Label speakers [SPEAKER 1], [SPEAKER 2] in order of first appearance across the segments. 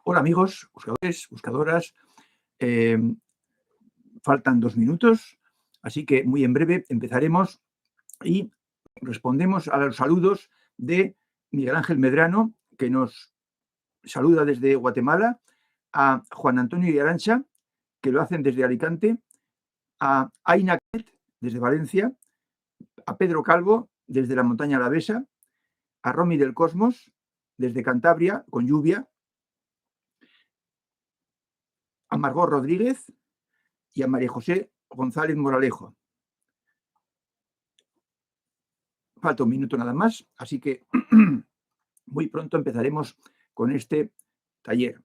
[SPEAKER 1] Hola amigos, buscadores, buscadoras. Faltan 2 minutos, así que muy en breve empezaremos y respondemos a los saludos de Miguel Ángel Medrano, que nos saluda desde Guatemala, a Juan Antonio y Arantxa, que lo hacen desde Alicante, a Aina desde Valencia, a Pedro Calvo desde la montaña Alavesa, a Romy del Cosmos desde Cantabria, con lluvia, a Margot Rodríguez y a María José González Moralejo. Falta un minuto nada más, así que muy pronto empezaremos con este taller.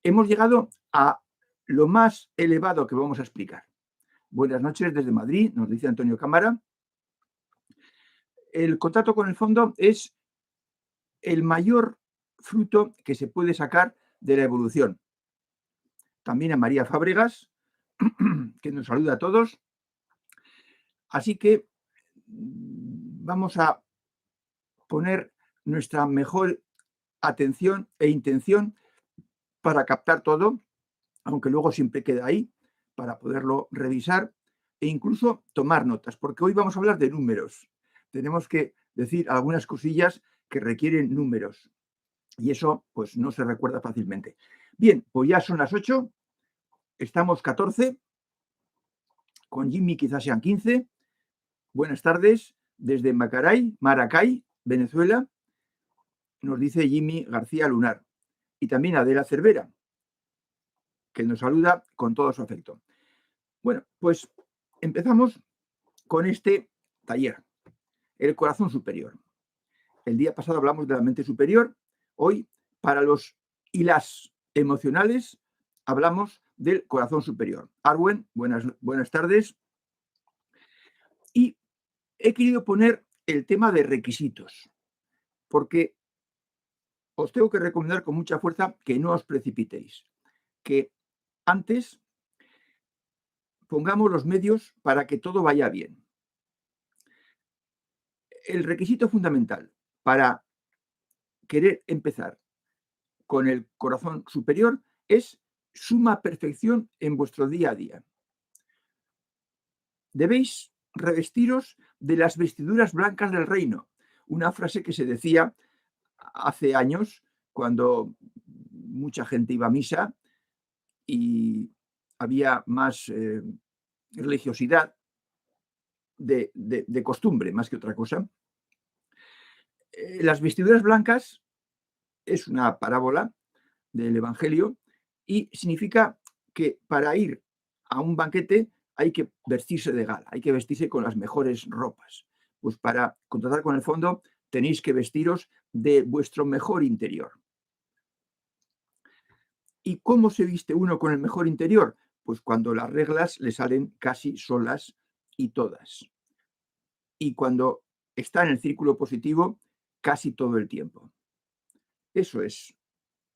[SPEAKER 1] Hemos llegado a lo más elevado que vamos a explicar. Buenas noches desde Madrid, nos dice Antonio Cámara. El contacto con el fondo es el mayor fruto que se puede sacar de la evolución. También a María Fábregas, que nos saluda a todos. Así que vamos a poner nuestra mejor atención e intención para captar todo, aunque luego siempre queda ahí para poderlo revisar e incluso tomar notas, porque hoy vamos a hablar de números. Tenemos que decir algunas cosillas que requieren números y eso pues no se recuerda fácilmente. Bien, pues ya son las 8, estamos 14, con Jimmy quizás sean 15. Buenas tardes desde Maracay, Venezuela, nos dice Jimmy García Lunar, y también Adela Cervera, que nos saluda con todo su afecto. Bueno, pues empezamos con este taller, el corazón superior. El día pasado hablamos de la mente superior, hoy para los y las emocionales hablamos del corazón superior. Arwen, buenas tardes. Y he querido poner el tema de requisitos, porque os tengo que recomendar con mucha fuerza que no os precipitéis, que antes pongamos los medios para que todo vaya bien. El requisito fundamental para querer empezar con el corazón superior es suma perfección en vuestro día a día. Debéis revestiros de las vestiduras blancas del reino, una frase que se decía hace años cuando mucha gente iba a misa y había más religiosidad de costumbre más que otra cosa. Las vestiduras blancas es una parábola del Evangelio y significa que para ir a un banquete hay que vestirse de gala, hay que vestirse con las mejores ropas. Pues para contratar con el fondo tenéis que vestiros de vuestro mejor interior. ¿Y cómo se viste uno con el mejor interior? Pues cuando las reglas le salen casi solas y todas. Y cuando está en el círculo positivo casi todo el tiempo. Eso es,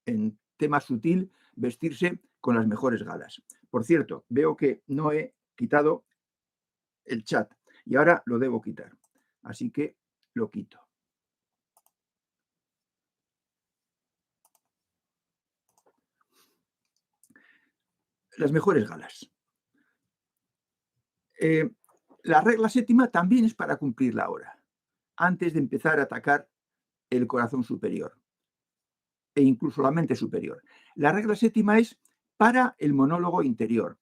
[SPEAKER 1] en tema sutil, vestirse con las mejores galas. Por cierto, veo que no he quitado el chat y ahora lo debo quitar. Así que lo quito. Las mejores galas. La regla séptima también es para cumplir la hora, antes de empezar a atacar el corazón superior e incluso la mente superior. La regla séptima es para el monólogo interior.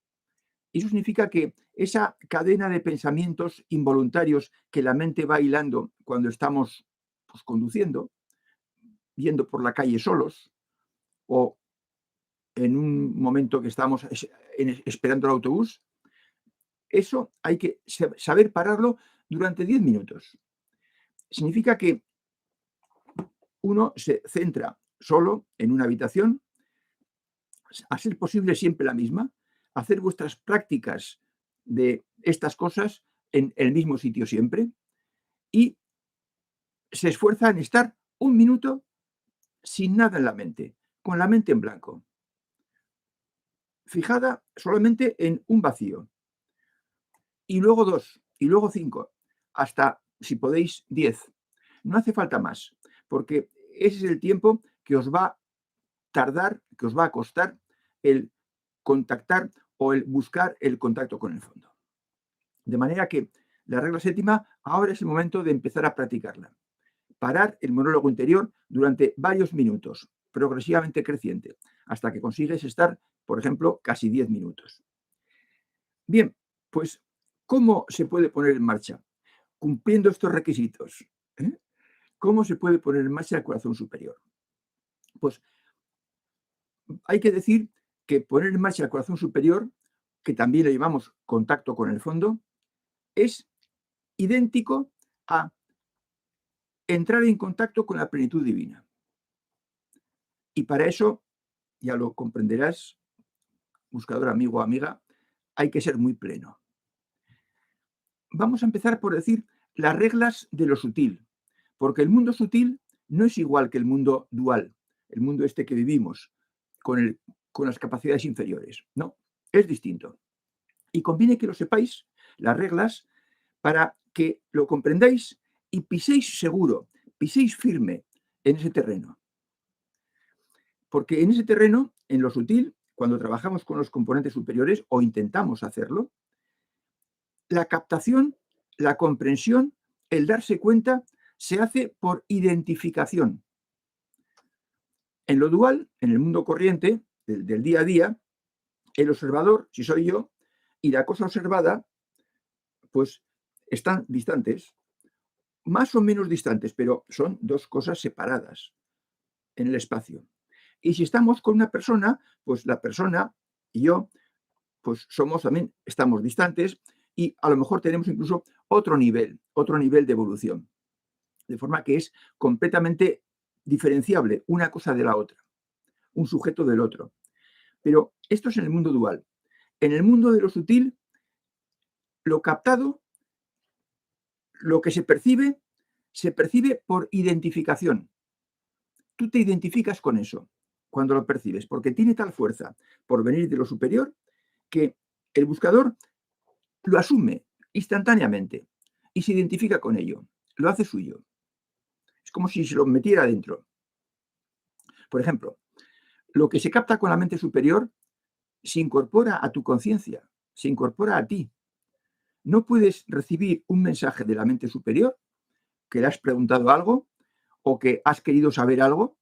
[SPEAKER 1] Eso significa que esa cadena de pensamientos involuntarios que la mente va hilando cuando estamos conduciendo, yendo por la calle solos o en un momento que estamos esperando el autobús, eso hay que saber pararlo durante 10 minutos. Significa que uno se centra solo en una habitación, a ser posible siempre la misma, hacer vuestras prácticas de estas cosas en el mismo sitio siempre y se esfuerza en estar un minuto sin nada en la mente, con la mente en blanco, fijada solamente en un vacío. Y luego 2, y luego 5, hasta, si podéis, 10. No hace falta más, porque ese es el tiempo que os va tardar, que os va a costar el contactar o el buscar el contacto con el fondo. De manera que la regla séptima ahora es el momento de empezar a practicarla. Parar el monólogo interior durante varios minutos, progresivamente creciente, hasta que consigues estar, por ejemplo, casi 10 minutos. Bien, pues, ¿cómo se puede poner en marcha? Cumpliendo estos requisitos. ¿eh? ¿Cómo se puede poner en marcha el corazón superior? Pues hay que decir que poner en marcha el corazón superior, que también le llamamos contacto con el fondo, es idéntico a entrar en contacto con la plenitud divina. Y para eso, ya lo comprenderás, buscador amigo o amiga, hay que ser muy pleno. Vamos a empezar por decir las reglas de lo sutil, porque el mundo sutil no es igual que el mundo dual, el mundo este que vivimos, con las capacidades inferiores. No, es distinto. Y conviene que lo sepáis, las reglas, para que lo comprendáis y piséis seguro, piséis firme en ese terreno. Porque en ese terreno, en lo sutil, cuando trabajamos con los componentes superiores o intentamos hacerlo, la captación, la comprensión, el darse cuenta, se hace por identificación. En lo dual, en el mundo corriente, del día a día, el observador, si soy yo, y la cosa observada, pues están distantes, más o menos distantes, pero son dos cosas separadas en el espacio. Y si estamos con una persona, pues la persona y yo, pues estamos distantes y a lo mejor tenemos incluso otro nivel de evolución. De forma que es completamente diferenciable una cosa de la otra, un sujeto del otro. Pero esto es en el mundo dual. En el mundo de lo sutil, lo captado, lo que se percibe por identificación. Tú te identificas con eso cuando lo percibes, porque tiene tal fuerza por venir de lo superior que el buscador lo asume instantáneamente y se identifica con ello, lo hace suyo. Es como si se lo metiera adentro. Por ejemplo, lo que se capta con la mente superior se incorpora a tu conciencia, se incorpora a ti. No puedes recibir un mensaje de la mente superior que le has preguntado algo o que has querido saber algo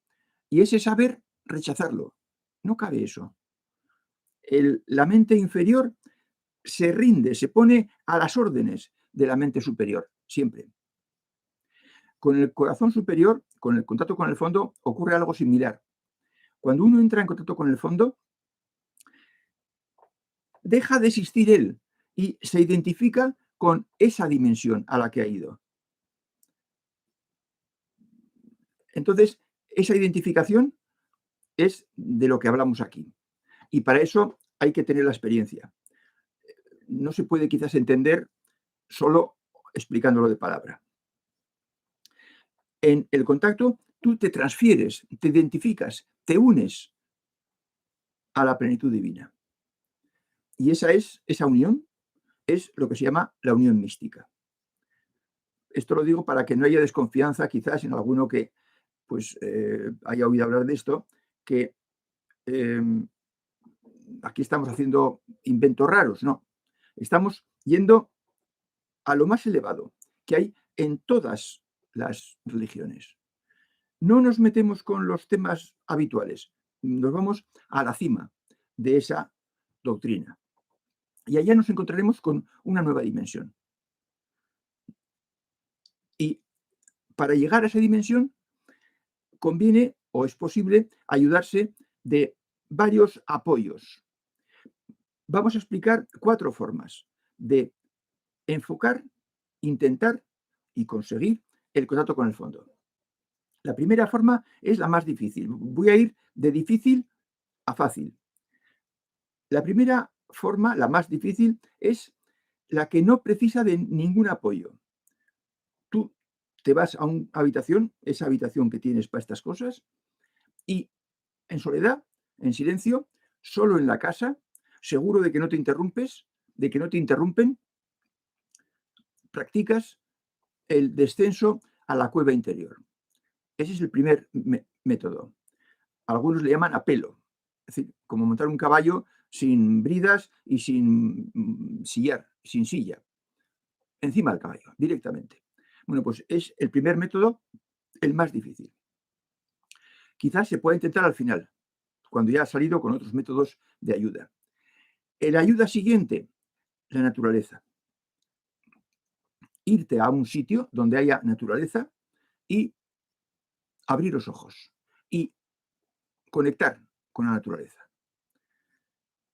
[SPEAKER 1] y ese saber rechazarlo. No cabe eso. La mente inferior se rinde, se pone a las órdenes de la mente superior, siempre. Con el corazón superior, con el contacto con el fondo, ocurre algo similar. Cuando uno entra en contacto con el fondo, deja de existir él y se identifica con esa dimensión a la que ha ido. Entonces, esa identificación es de lo que hablamos aquí. Y para eso hay que tener la experiencia. No se puede quizás entender solo explicándolo de palabra. En el contacto, tú te transfieres, te identificas, te unes a la plenitud divina. Y esa unión es lo que se llama la unión mística. Esto lo digo para que no haya desconfianza quizás en alguno que pues haya oído hablar de esto, que aquí estamos haciendo inventos raros, no. Estamos yendo a lo más elevado que hay en todas las religiones. No nos metemos con los temas habituales, nos vamos a la cima de esa doctrina. Y allá nos encontraremos con una nueva dimensión. Y para llegar a esa dimensión conviene o es posible ayudarse de varios apoyos. Vamos a explicar 4 formas de enfocar, intentar y conseguir el contacto con el fondo. La primera forma es la más difícil. Voy a ir de difícil a fácil. La primera forma, la más difícil, es la que no precisa de ningún apoyo. Tú te vas a una habitación, esa habitación que tienes para estas cosas, y en soledad, en silencio, solo en la casa, seguro de que no te interrumpes, de que no te interrumpen, practicas el descenso a la cueva interior. Ese es el primer método. Algunos le llaman a pelo, es decir, como montar un caballo sin bridas y sin sillar, sin silla, encima del caballo, directamente. Bueno, pues es el primer método, el más difícil. Quizás se pueda intentar al final, cuando ya ha salido con otros métodos de ayuda. La ayuda siguiente, la naturaleza. Irte a un sitio donde haya naturaleza y abrir los ojos y conectar con la naturaleza.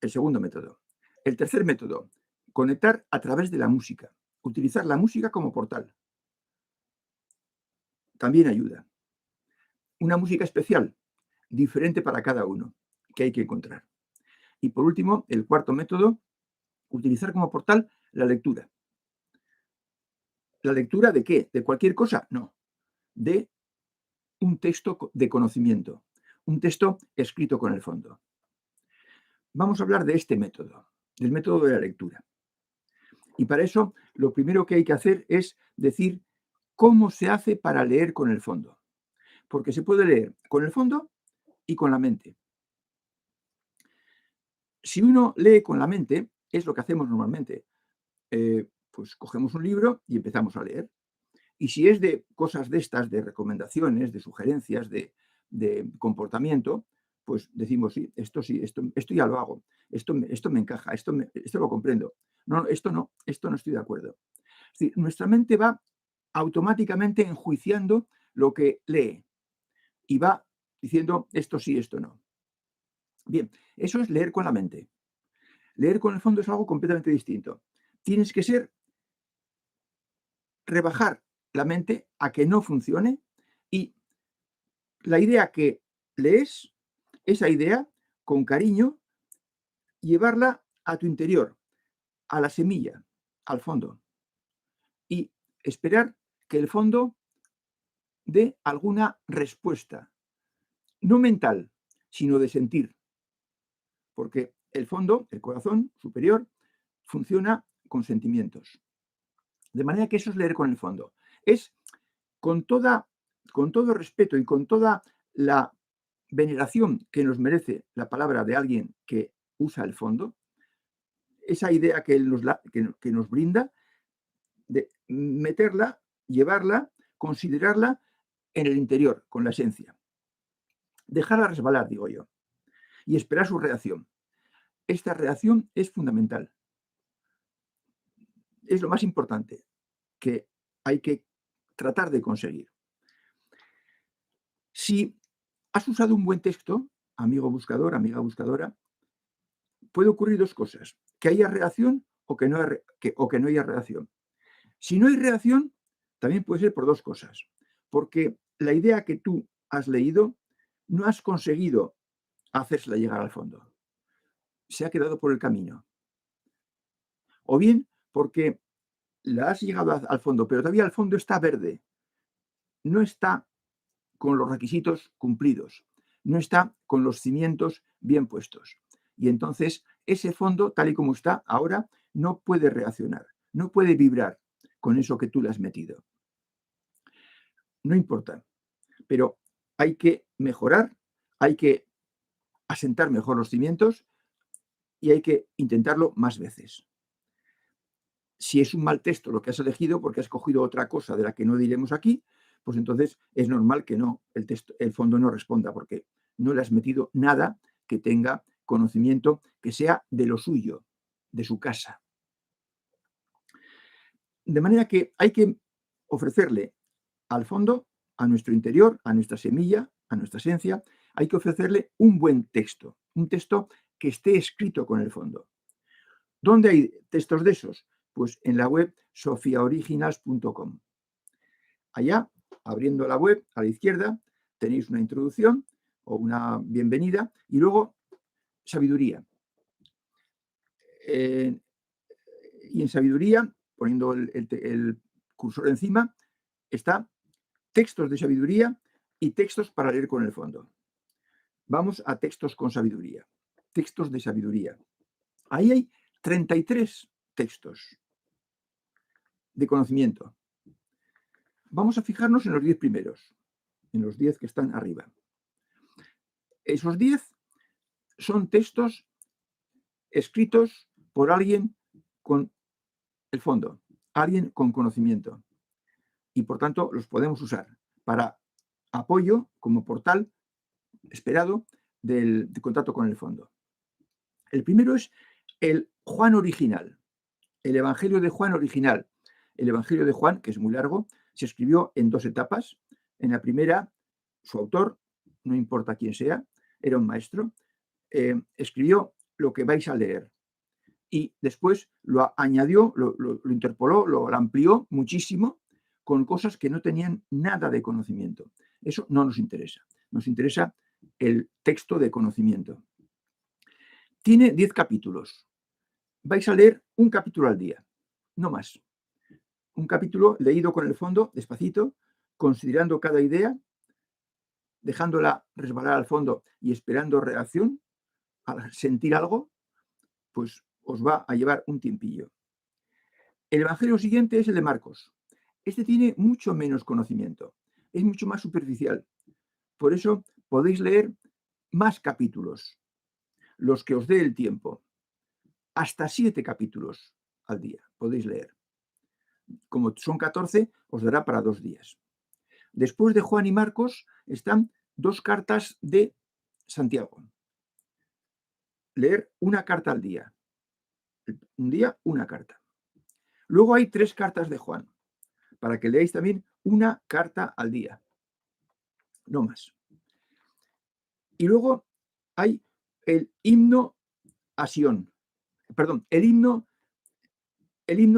[SPEAKER 1] El segundo método. El tercer método, conectar a través de la música. Utilizar la música como portal. También ayuda. Una música especial, diferente para cada uno, que hay que encontrar. Y por último, el cuarto método, utilizar como portal la lectura. ¿La lectura de qué? ¿De cualquier cosa? No. De un texto de conocimiento, un texto escrito con el fondo. Vamos a hablar de este método, del método de la lectura. Y para eso, lo primero que hay que hacer es decir cómo se hace para leer con el fondo. Porque se puede leer con el fondo y con la mente. Si uno lee con la mente, es lo que hacemos normalmente. Pues cogemos un libro y empezamos a leer. Y si es de cosas de estas, de recomendaciones, de sugerencias, de comportamiento, pues decimos, sí, esto ya lo hago, esto me encaja, esto lo comprendo. No, esto no estoy de acuerdo. Es decir, nuestra mente va automáticamente enjuiciando lo que lee y va diciendo esto sí, esto no. Bien, eso es leer con la mente. Leer con el fondo es algo completamente distinto. Tienes que rebajar la mente a que no funcione y la idea que lees, esa idea, con cariño, llevarla a tu interior, a la semilla, al fondo, y esperar que el fondo dé alguna respuesta, no mental, sino de sentir, porque el fondo, el corazón superior, funciona con sentimientos. De manera que eso es leer con el fondo. Es con todo respeto y con toda la veneración que nos merece la palabra de alguien que usa el fondo, esa idea que nos brinda, de meterla, llevarla, considerarla en el interior, con la esencia. Dejarla resbalar, digo yo, y esperar su reacción. Esta reacción es fundamental. Es lo más importante que hay que tratar de conseguir. Si has usado un buen texto, amigo buscador, amiga buscadora, puede ocurrir dos cosas: que haya reacción o que no haya reacción. Si no hay reacción, también puede ser por dos cosas. Porque la idea que tú has leído no has conseguido hacérsela llegar al fondo. Se ha quedado por el camino. O bien porque la has llegado al fondo, pero todavía el fondo está verde. No está con los requisitos cumplidos. No está con los cimientos bien puestos. Y entonces ese fondo, tal y como está ahora, no puede reaccionar, no puede vibrar con eso que tú le has metido. No importa, pero hay que mejorar, hay que asentar mejor los cimientos y hay que intentarlo más veces. Si es un mal texto lo que has elegido porque has cogido otra cosa de la que no diremos aquí, pues entonces es normal que el fondo no responda porque no le has metido nada que tenga conocimiento que sea de lo suyo, de su casa. De manera que hay que ofrecerle al fondo, a nuestro interior, a nuestra semilla, a nuestra esencia, hay que ofrecerle un buen texto, un texto que esté escrito con el fondo. ¿Dónde hay textos de esos? Pues en la web sofiaoriginals.com. Allá, abriendo la web a la izquierda, tenéis una introducción o una bienvenida y luego sabiduría. Y en sabiduría, poniendo el cursor encima, está textos de sabiduría y textos para leer con el fondo. Vamos a textos con sabiduría. Textos de sabiduría. Ahí hay 33 textos de conocimiento. Vamos a fijarnos en los 10 primeros, en los 10 que están arriba. Esos 10 son textos escritos por alguien con el fondo, alguien con conocimiento. Y por tanto los podemos usar para apoyo como portal esperado de contacto con el fondo. El primero es el Juan original, el Evangelio de Juan original. El Evangelio de Juan, que es muy largo, se escribió en 2 etapas. En la primera, su autor, no importa quién sea, era un maestro, escribió lo que vais a leer. Y después lo añadió, lo interpoló, lo amplió muchísimo con cosas que no tenían nada de conocimiento. Eso no nos interesa. Nos interesa el texto de conocimiento. Tiene 10 capítulos. Vais a leer un capítulo al día, no más. Un capítulo leído con el fondo, despacito, considerando cada idea, dejándola resbalar al fondo y esperando reacción. Al sentir algo, pues os va a llevar un tiempillo. El evangelio siguiente es el de Marcos. Este tiene mucho menos conocimiento, es mucho más superficial. Por eso podéis leer más capítulos, los que os dé el tiempo. Hasta 7 capítulos al día podéis leer. Como son 14, os dará para 2 días. Después de Juan y Marcos están 2 cartas de Santiago. Leer una carta al día. Un día, una carta. Luego hay 3 cartas de Juan, para que leáis también una carta al día. No más. Y luego hay el himno a Sion. Perdón, el himno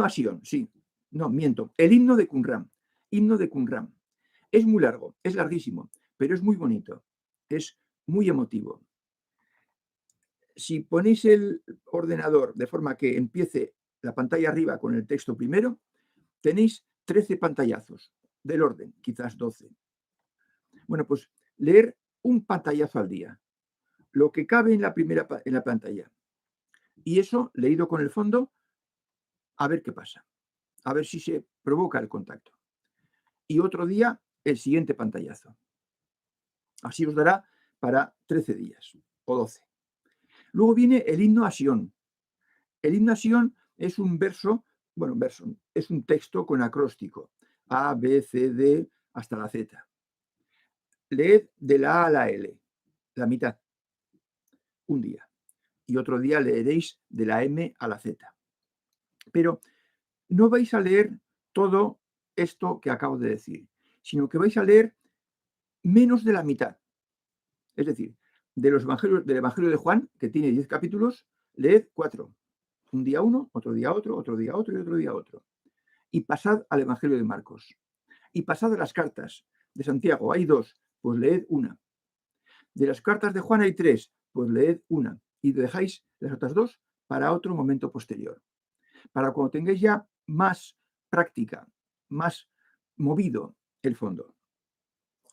[SPEAKER 1] a Sion, sí. No, miento. El himno de Qumran. Himno de Qumran. Es muy largo, es larguísimo, pero es muy bonito. Es muy emotivo. Si ponéis el ordenador de forma que empiece la pantalla arriba con el texto primero, tenéis 13 pantallazos del orden, quizás 12. Bueno, pues leer un pantallazo al día, lo que cabe en la pantalla. Y eso, leído con el fondo, a ver qué pasa, a ver si se provoca el contacto. Y otro día, el siguiente pantallazo. Así os dará para 13 días o 12. Luego viene el himno a Sion. El himno a Sion es un verso, es un texto con acróstico, A, B, C, D, hasta la Z. Leed de la A a la L, la mitad, un día. Y otro día leeréis de la M a la Z. Pero no vais a leer todo esto que acabo de decir, sino que vais a leer menos de la mitad. Es decir, del Evangelio de Juan, que tiene 10 capítulos, leed 4. Un día uno, otro día otro día otro y otro día otro. Y pasad al Evangelio de Marcos. Y pasad a las cartas de Santiago. Hay 2, pues leed una. De las cartas de Juan hay 3, pues leed una. Y dejáis las otras 2 para otro momento posterior. Para cuando tengáis ya más práctica, más movido el fondo.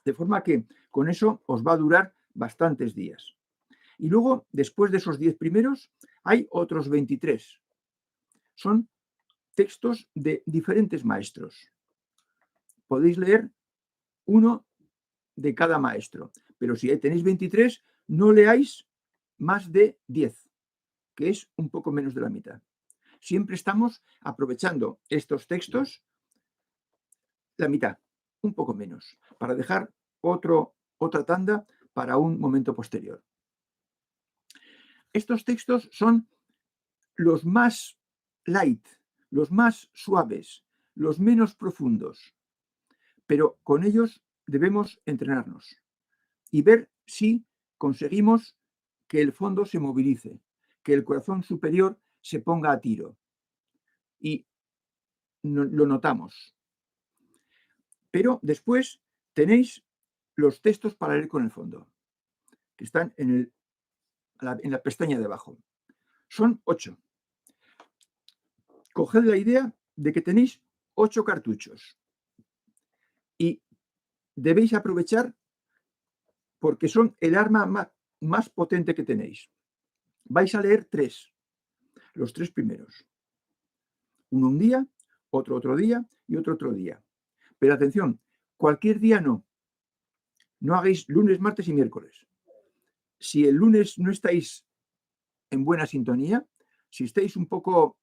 [SPEAKER 1] De forma que con eso os va a durar bastantes días. Y luego, después de esos 10 primeros, hay otros 23. Son textos de diferentes maestros. Podéis leer uno de cada maestro, pero si tenéis 23, no leáis más de 10, que es un poco menos de la mitad. Siempre estamos aprovechando estos textos la mitad, un poco menos, para dejar otra tanda para un momento posterior. Estos textos son los más light, los más suaves, los menos profundos, pero con ellos debemos entrenarnos y ver si conseguimos que el fondo se movilice, que el corazón superior se ponga a tiro. Y lo notamos. Pero después tenéis los textos para leer con el fondo, que están en la pestaña de abajo. Son 8. Coged la idea de que tenéis 8 cartuchos y debéis aprovechar porque son el arma más potente que tenéis. Vais a leer 3, los 3 primeros. Uno un día, otro día y otro día. Pero atención, cualquier día no. No hagáis lunes, martes y miércoles. Si el lunes no estáis en buena sintonía, si estáis un poco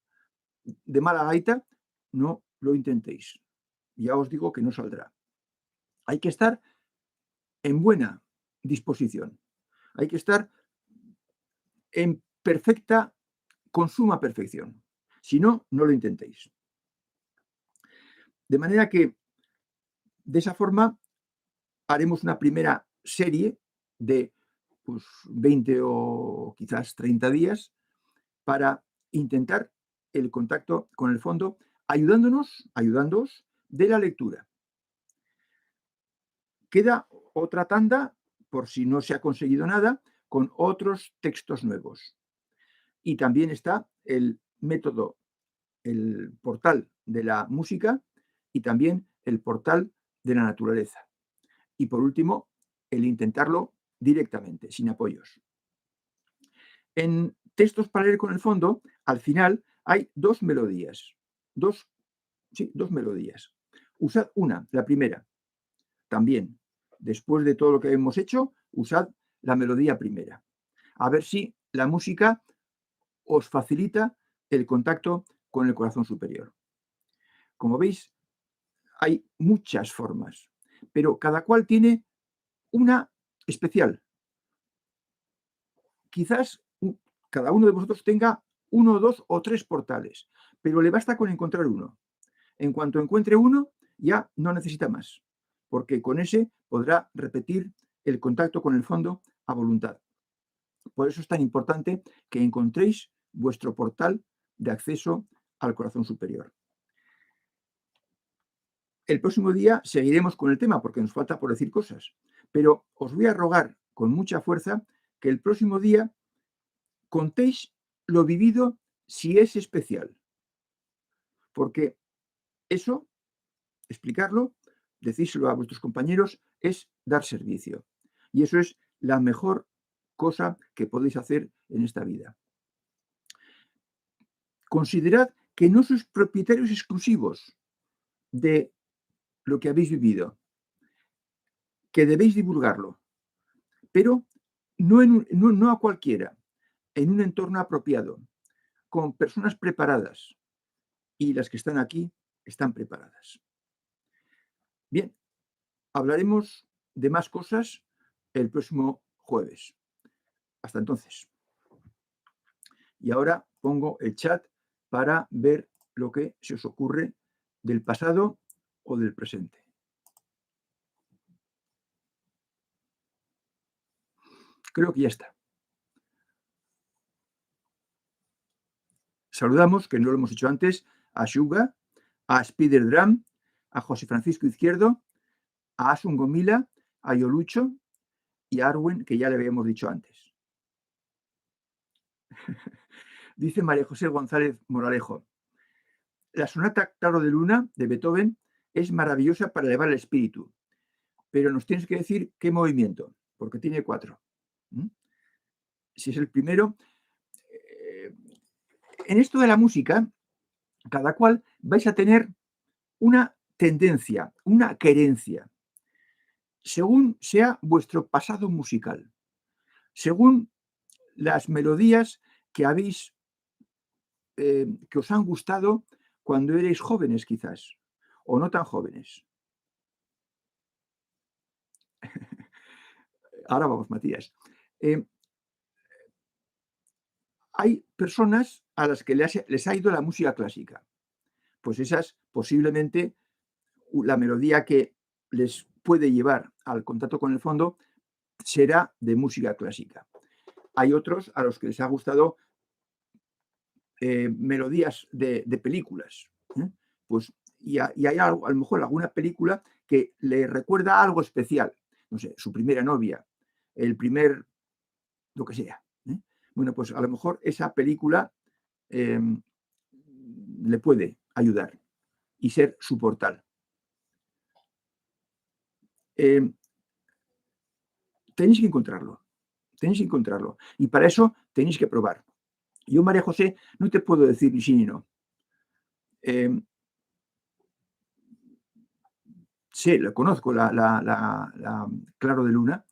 [SPEAKER 1] de mala gaita, no lo intentéis. Ya os digo que no saldrá. Hay que estar en buena disposición. Hay que estar en perfecta, con suma perfección. Si no, no lo intentéis. De manera que, de esa forma, haremos una primera serie de pues, 20 o quizás 30 días para intentar el contacto con el fondo, ayudándoos de la lectura. Queda otra tanda, por si no se ha conseguido nada, con otros textos nuevos. Y también está el método, el portal de la música y también el portal de la naturaleza. Y por último, el intentarlo directamente, sin apoyos. En textos para leer con el fondo, al final hay dos melodías. Dos melodías. Usad una, la primera. También, después de todo lo que hemos hecho, usad la melodía primera. A ver si la música os facilita el contacto con el corazón superior. Como veis, hay muchas formas, pero cada cual tiene una especial. Quizás cada uno de vosotros tenga uno, dos o tres portales, pero le basta con encontrar uno. En cuanto encuentre uno, ya no necesita más, porque con ese podrá repetir el contacto con el fondo a voluntad. Por eso es tan importante que encontréis vuestro portal de acceso al corazón superior. El próximo día seguiremos con el tema porque nos falta por decir cosas, pero os voy a rogar con mucha fuerza que el próximo día contéis lo vivido si es especial, porque eso, explicarlo, decírselo a vuestros compañeros, es dar servicio. Y eso es la mejor cosa que podéis hacer en esta vida. Considerad que no sois propietarios exclusivos de lo que habéis vivido, que debéis divulgarlo, pero no a cualquiera, en un entorno apropiado, con personas preparadas, y las que están aquí están preparadas. Bien, hablaremos de más cosas el próximo jueves. Hasta entonces. Y ahora pongo el chat para ver lo que se os ocurre del pasado o del presente. Creo que ya está. Saludamos, que no lo hemos hecho antes, a Shuga, a Spider Drum, a José Francisco Izquierdo, a Asun Gomila, a Yolucho y a Arwen, que ya le habíamos dicho antes. Dice María José González Moralejo, la sonata Claro de Luna de Beethoven es maravillosa para elevar el espíritu, pero nos tienes que decir qué movimiento, porque tiene 4. Si es el primero, en esto de la música, cada cual vais a tener una tendencia, una querencia, según sea vuestro pasado musical, según las melodías que habéis, que os han gustado cuando erais jóvenes quizás, o no tan jóvenes. Ahora vamos, Matías. Hay personas a las que les ha ido la música clásica. Pues esas posiblemente la melodía que les puede llevar al contacto con el fondo será de música clásica. Hay otros a los que les ha gustado melodías de películas. Pues, y hay algo, a lo mejor alguna película que le recuerda algo especial. No sé, su primera novia, el primer, lo que sea. Bueno, pues a lo mejor esa película le puede ayudar y ser su portal. Tenéis que encontrarlo. Y para eso tenéis que probar. Yo, María José, no te puedo decir ni sí ni no. Sí, la conozco, la Claro de Luna,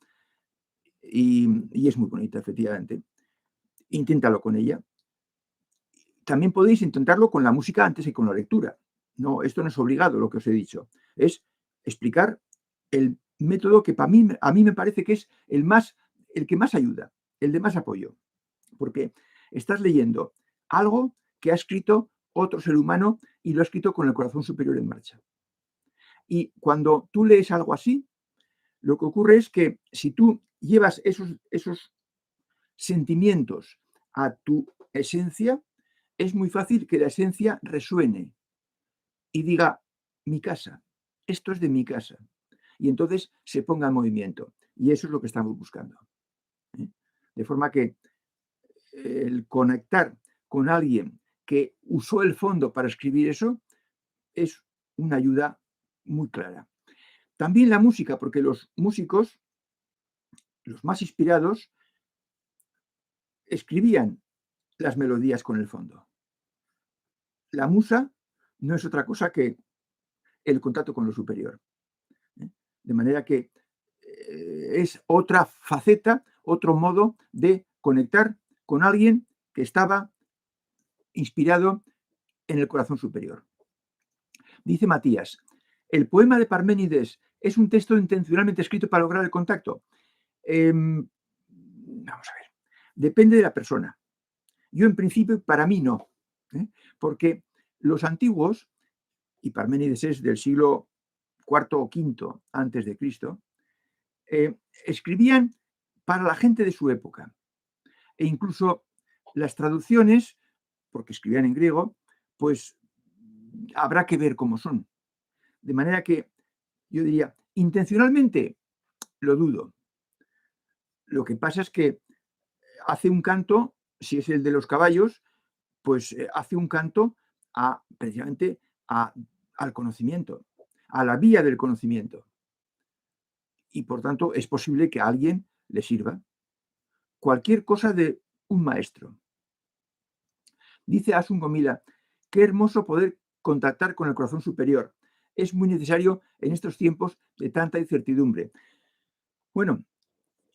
[SPEAKER 1] y es muy bonita, efectivamente. Inténtalo con ella. También podéis intentarlo con la música antes que con la lectura. No, esto no es obligado, lo que os he dicho. Es explicar el método que a mí me parece que es el que más ayuda, el de más apoyo. Porque estás leyendo algo que ha escrito otro ser humano y lo ha escrito con el corazón superior en marcha. Y cuando tú lees algo así, lo que ocurre es que si tú llevas esos sentimientos a tu esencia, es muy fácil que la esencia resuene y diga, mi casa, esto es de mi casa. Y entonces se ponga en movimiento. Y eso es lo que estamos buscando. ¿Eh? De forma que el conectar con alguien que usó el fondo para escribir eso es una ayuda muy clara. También la música, porque los músicos, los más inspirados, escribían las melodías con el fondo. La musa no es otra cosa que el contacto con lo superior. ¿Eh? De manera que es otra faceta, otro modo de conectar con alguien que estaba inspirado en el corazón superior. Dice Matías, ¿el poema de Parménides es un texto intencionalmente escrito para lograr el contacto? Vamos a ver, depende de la persona. Yo en principio, para mí no, porque los antiguos, y Parménides es del siglo IV o V antes de Cristo, escribían para la gente de su época. E incluso las traducciones, porque escribían en griego, pues habrá que ver cómo son. De manera que yo diría, intencionalmente lo dudo. Lo que pasa es que hace un canto, si es el de los caballos, pues hace un canto precisamente al conocimiento, a la vía del conocimiento. Y por tanto es posible que a alguien le sirva cualquier cosa de un maestro. Dice Asun Gomila, qué hermoso poder contactar con el corazón superior. Es muy necesario en estos tiempos de tanta incertidumbre. Bueno,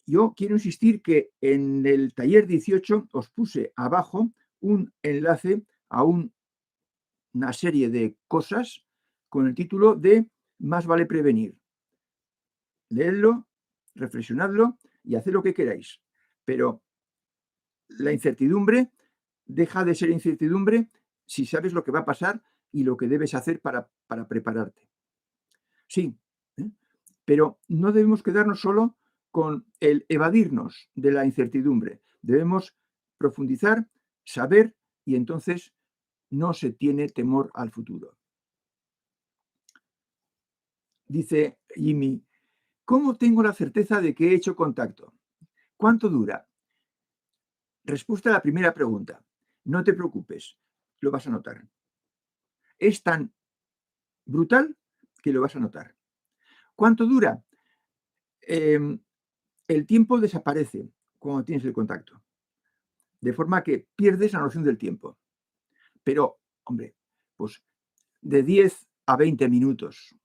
[SPEAKER 1] yo quiero insistir que en el taller 18 os puse abajo un enlace a una serie de cosas con el título de Más vale prevenir. Leedlo, reflexionadlo y haced lo que queráis. Pero la incertidumbre deja de ser incertidumbre si sabes lo que va a pasar y lo que debes hacer para prepararte. Sí, pero no debemos quedarnos solo con el evadirnos de la incertidumbre. Debemos profundizar, saber y entonces no se tiene temor al futuro. Dice Jimmy, ¿cómo tengo la certeza de que he hecho contacto? ¿Cuánto dura? Respuesta a la primera pregunta. No te preocupes, lo vas a notar. Es tan brutal que lo vas a notar. ¿Cuánto dura? El tiempo desaparece cuando tienes el contacto. De forma que pierdes la noción del tiempo. Pero, hombre, pues de 10 a 20 minutos,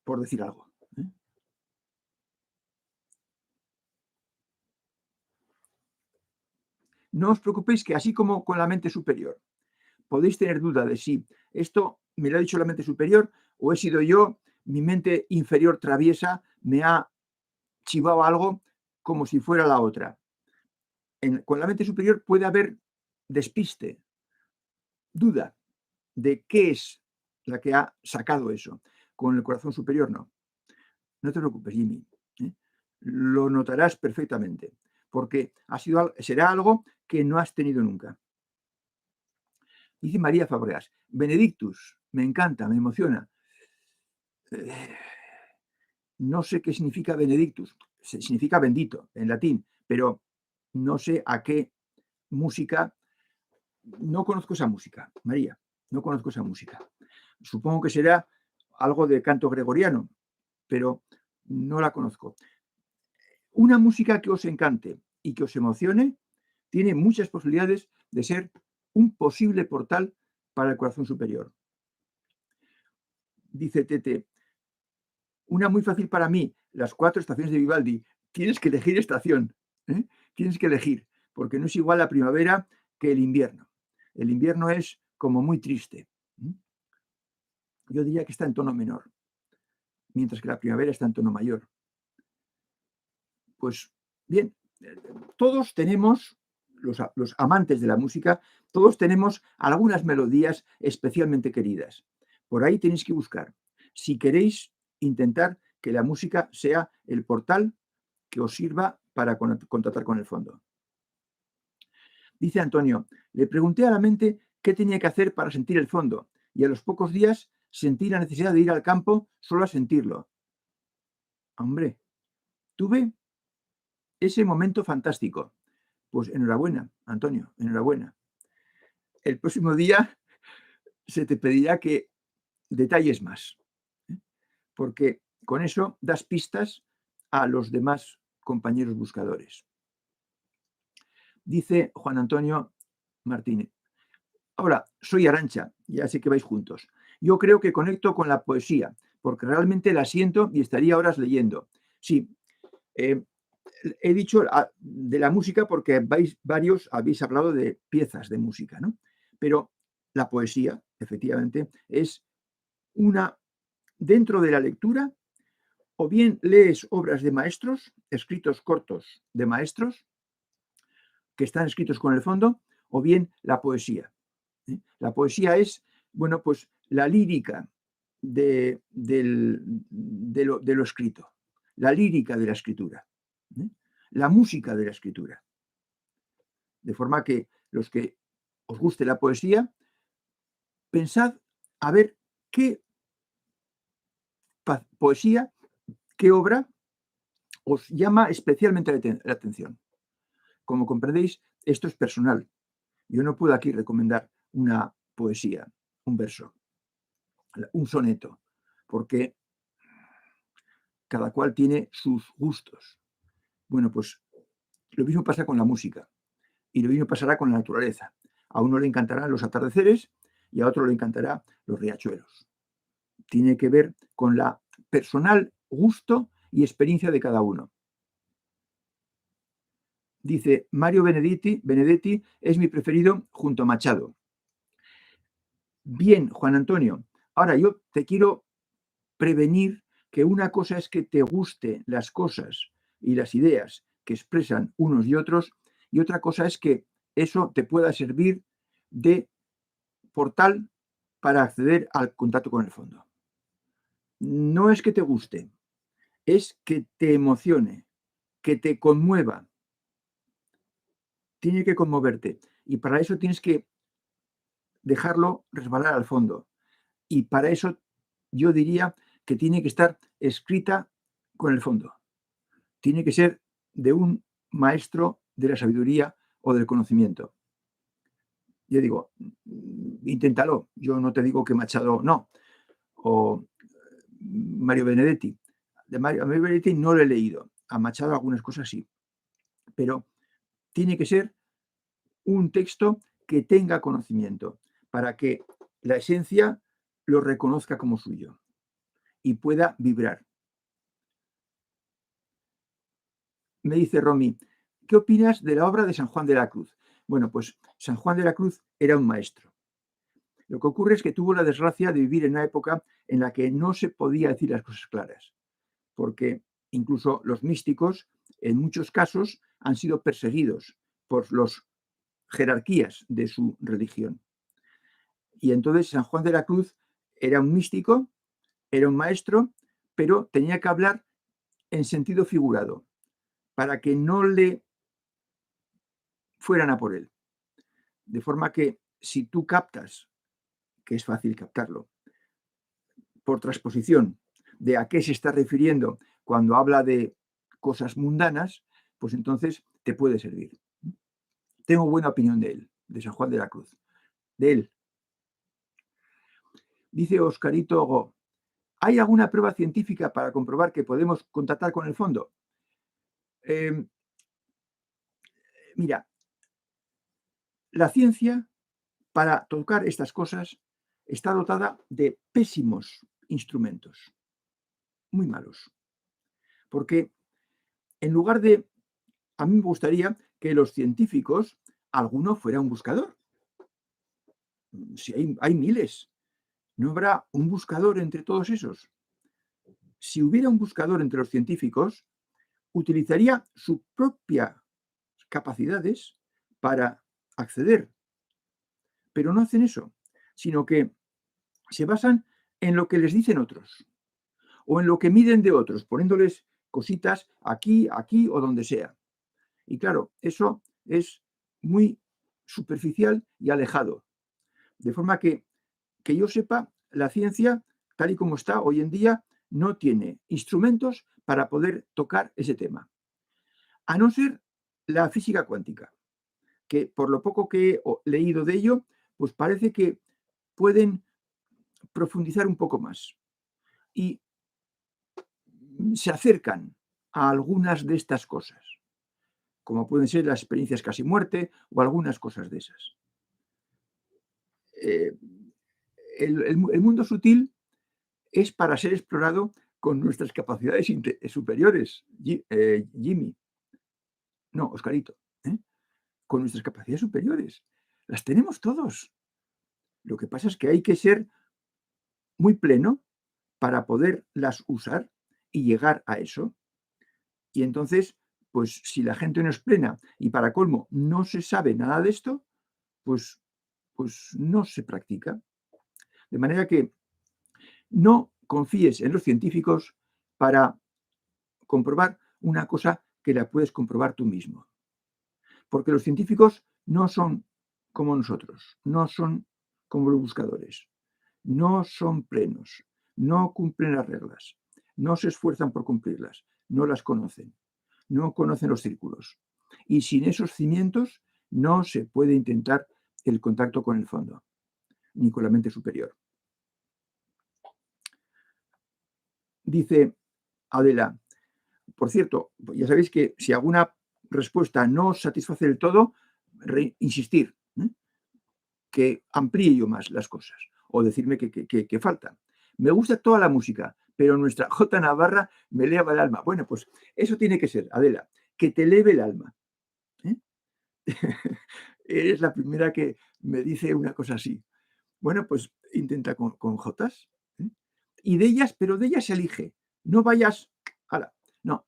[SPEAKER 1] por decir algo. No os preocupéis que así como con la mente superior, podéis tener duda de si esto me lo ha dicho la mente superior o he sido yo, mi mente inferior traviesa me ha chivado algo como si fuera la otra. Con la mente superior puede haber despiste, duda de qué es la que ha sacado eso. Con el corazón superior no. No te preocupes, Jimmy. Lo notarás perfectamente, porque será algo que no has tenido nunca. Dice María Fabregas, Benedictus, me encanta, me emociona. No sé qué significa Benedictus, significa bendito en latín, pero no sé a qué música, no conozco esa música, María, no conozco esa música. Supongo que será algo de canto gregoriano, pero no la conozco. Una música que os encante y que os emocione tiene muchas posibilidades de ser un posible portal para el corazón superior. Dice Tete, una muy fácil para mí, las 4 estaciones de Vivaldi. tienes que elegir estación, ¿eh? Tienes que elegir, porque no es igual la primavera que el invierno. El invierno es como muy triste. Yo diría que está en tono menor, mientras que la primavera está en tono mayor. Pues bien, todos tenemos, los amantes de la música, todos tenemos algunas melodías especialmente queridas. Por ahí tenéis que buscar. Si queréis intentar que la música sea el portal que os sirva para contactar con el fondo. Dice Antonio, le pregunté a la mente qué tenía que hacer para sentir el fondo y a los pocos días sentí la necesidad de ir al campo solo a sentirlo. Hombre, tuve ese momento fantástico. Pues enhorabuena, Antonio, enhorabuena. El próximo día se te pedirá que detalles más, ¿eh? Porque con eso das pistas a los demás compañeros buscadores. Dice Juan Antonio Martínez. Ahora, soy Arancha, ya sé que vais juntos. Yo creo que conecto con la poesía, porque realmente la siento y estaría horas leyendo. Sí, he dicho de la música porque varios habéis hablado de piezas de música, ¿no? Pero la poesía, efectivamente, es una, dentro de la lectura, o bien lees obras de maestros, escritos cortos de maestros, que están escritos con el fondo, o bien la poesía. La poesía es, bueno, pues la lírica de lo escrito, la lírica de la escritura, ¿eh? La música de la escritura. De forma que los que os guste la poesía, pensad a ver qué poesía, qué obra os llama especialmente la atención. Como comprendéis, esto es personal. Yo no puedo aquí recomendar una poesía, un verso, un soneto, porque cada cual tiene sus gustos. Bueno, pues lo mismo pasa con la música y lo mismo pasará con la naturaleza. A uno le encantarán los atardeceres y a otro le encantará los riachuelos. Tiene que ver con la personal gusto y experiencia de cada uno. Dice Mario Benedetti es mi preferido junto a Machado. Bien, Juan Antonio. Ahora yo te quiero prevenir que una cosa es que te guste las cosas y las ideas que expresan unos y otros, y otra cosa es que eso te pueda servir de portal para acceder al contacto con el fondo. No es que te guste, es que te emocione, que te conmueva. Tiene que conmoverte. Y para eso tienes que dejarlo resbalar al fondo. Y para eso yo diría que tiene que estar escrita con el fondo. Tiene que ser de un maestro de la sabiduría o del conocimiento. Yo digo, inténtalo. Yo no te digo que Machado no. O Mario Benedetti. A Mario Benedetti no lo he leído. A Machado algunas cosas sí. Pero tiene que ser un texto que tenga conocimiento para que la esencia lo reconozca como suyo y pueda vibrar. Me dice Romy, ¿qué opinas de la obra de San Juan de la Cruz? Bueno, pues San Juan de la Cruz era un maestro. Lo que ocurre es que tuvo la desgracia de vivir en una época en la que no se podía decir las cosas claras, porque incluso los místicos, en muchos casos, han sido perseguidos por las jerarquías de su religión. Y entonces San Juan de la Cruz era un místico, era un maestro, pero tenía que hablar en sentido figurado, para que no le fueran a por él. De forma que si tú captas, que es fácil captarlo, por transposición de a qué se está refiriendo cuando habla de cosas mundanas, pues entonces te puede servir. Tengo buena opinión de él, de San Juan de la Cruz, de él. Dice Oscarito Go, ¿hay alguna prueba científica para comprobar que podemos contactar con el fondo? Mira, la ciencia para tocar estas cosas está dotada de pésimos instrumentos, muy malos, porque En lugar de, a mí me gustaría que los científicos, alguno fuera un buscador. Si hay miles, ¿no habrá un buscador entre todos esos? Si hubiera un buscador entre los científicos, utilizaría sus propias capacidades para acceder, pero no hacen eso, sino que se basan en lo que les dicen otros o en lo que miden de otros, poniéndoles cositas aquí, aquí o donde sea. Y claro, eso es muy superficial y alejado. De forma que yo sepa, la ciencia, tal y como está hoy en día, no tiene instrumentos para poder tocar ese tema. A no ser la física cuántica, que por lo poco que he leído de ello, pues parece que pueden profundizar un poco más y se acercan a algunas de estas cosas, como pueden ser las experiencias casi muerte o algunas cosas de esas. Eh, el mundo sutil es para ser explorado con nuestras capacidades superiores, Jimmy, no, Oscarito, ¿eh? Con nuestras capacidades superiores. Las tenemos todos. Lo que pasa es que hay que ser muy pleno para poderlas usar y llegar a eso. Y entonces, pues si la gente no es plena y para colmo no se sabe nada de esto, pues, pues no se practica. De manera que no confíes en los científicos para comprobar una cosa que la puedes comprobar tú mismo. Porque los científicos no son como nosotros, no son como los buscadores, no son plenos, no cumplen las reglas, no se esfuerzan por cumplirlas, no las conocen, no conocen los círculos. Y sin esos cimientos no se puede intentar el contacto con el fondo, ni con la mente superior. Dice Adela, por cierto, ya sabéis que si alguna respuesta no os satisface del todo, insistir, que amplíe yo más las cosas o decirme que falta. Me gusta toda la música, pero nuestra J Navarra me eleva el alma. Bueno, pues eso tiene que ser, Adela, que te eleve el alma. Eres la primera que me dice una cosa así. Bueno, pues intenta con Jotas. Y de ellas, pero de ellas se elige. No vayas, no,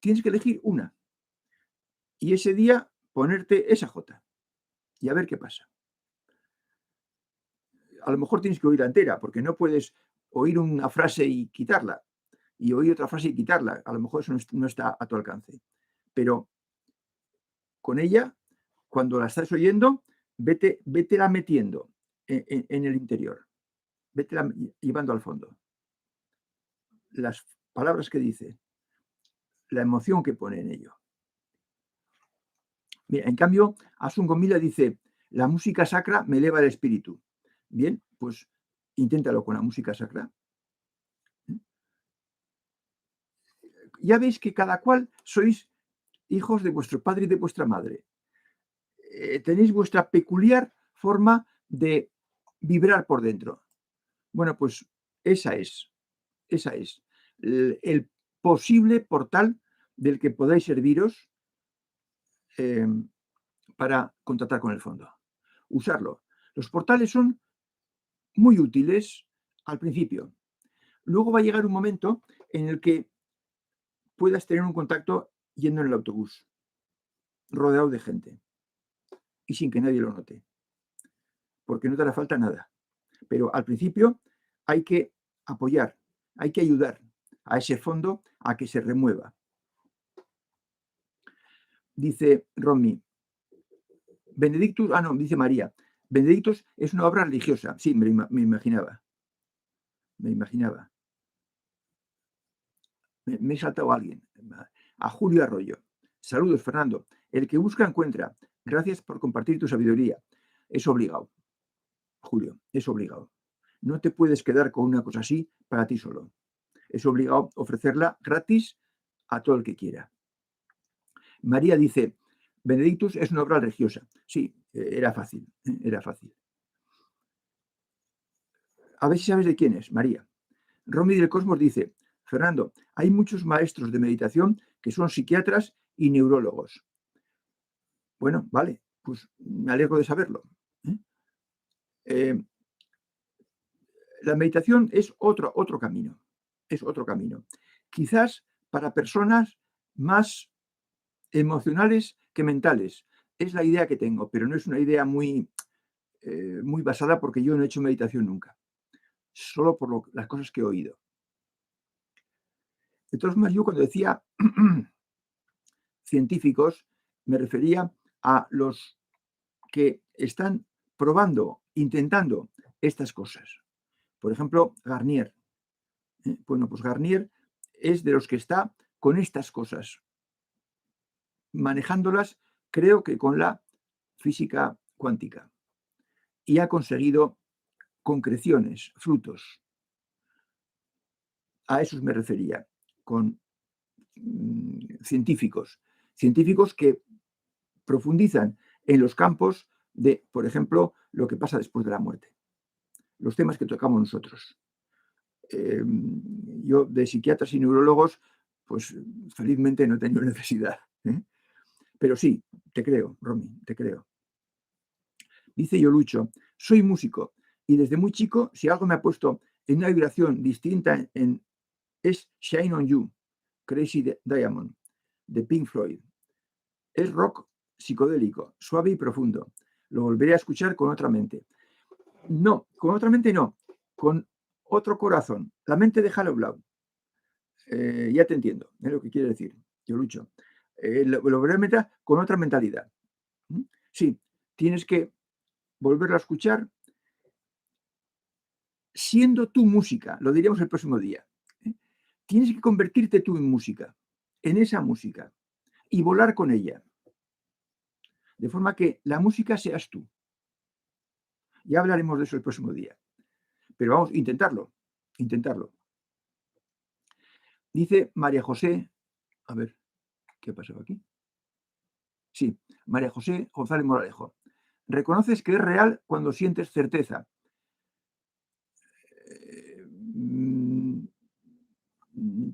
[SPEAKER 1] tienes que elegir una. Y ese día ponerte esa J y a ver qué pasa. A lo mejor tienes que oírla entera, porque no puedes oír una frase y quitarla, y oír otra frase y quitarla. A lo mejor eso no está a tu alcance. Pero con ella, cuando la estás oyendo, vétela metiendo en el interior. Vétela llevando al fondo. Las palabras que dice, la emoción que pone en ello. Mira, en cambio, Asun Gomila dice, la música sacra me eleva el espíritu. Bien, pues inténtalo con la música sacra. Ya veis que cada cual sois hijos de vuestro padre y de vuestra madre. Tenéis vuestra peculiar forma de vibrar por dentro. Bueno, pues esa es el posible portal del que podáis serviros para contactar con el fondo. Usarlo. Los portales son muy útiles al principio. Luego va a llegar un momento en el que puedas tener un contacto yendo en el autobús, rodeado de gente y sin que nadie lo note, porque no te hará falta nada. Pero al principio hay que apoyar, hay que ayudar a ese fondo a que se remueva. Dice Romy, Benedictus, no, dice María, Benedictus es una obra religiosa. Sí, me imaginaba. Me imaginaba. Me he saltado a alguien. A Julio Arroyo. Saludos, Fernando. El que busca encuentra. Gracias por compartir tu sabiduría. Es obligado, Julio, es obligado. No te puedes quedar con una cosa así para ti solo. Es obligado ofrecerla gratis a todo el que quiera. María dice, Benedictus es una obra religiosa. Sí, era fácil, era fácil. A ver si sabes de quién es, María. Romy del Cosmos dice, Fernando, hay muchos maestros de meditación que son psiquiatras y neurólogos. Bueno, vale, pues me alegro de saberlo. La meditación es otro camino, es otro camino. Quizás para personas más emocionales que mentales. Es la idea que tengo, pero no es una idea muy basada porque yo no he hecho meditación nunca, solo por las cosas que he oído. De todas formas, yo cuando decía científicos, me refería a los que están probando, intentando estas cosas. Por ejemplo, Garnier. Bueno, pues Garnier es de los que está con estas cosas, manejándolas, creo que con la física cuántica. Y ha conseguido concreciones, frutos. A esos me refería, con científicos que profundizan en los campos de, por ejemplo, lo que pasa después de la muerte, los temas que tocamos nosotros. Yo de psiquiatras y neurólogos, pues felizmente no he tenido necesidad. Pero sí, te creo, Romy, te creo. Dice Yolucho, soy músico y desde muy chico, si algo me ha puesto en una vibración distinta es Shine on You, Crazy Diamond, de Pink Floyd. Es rock psicodélico, suave y profundo. Lo volveré a escuchar con otra mente. No, con otra mente no, con otro corazón. La mente de Hollow Blau. Ya te entiendo, es lo que quiere decir, Yolucho. Lo volveré a meter con otra mentalidad. Sí, tienes que volverlo a escuchar siendo tu música, lo diríamos el próximo día. Tienes que convertirte tú en música, en esa música, y volar con ella. De forma que la música seas tú. Ya hablaremos de eso el próximo día. Pero vamos, intentarlo. Dice María José, a ver, ¿qué ha pasado aquí? Sí, María José González Moralejo. Reconoces que es real cuando sientes certeza.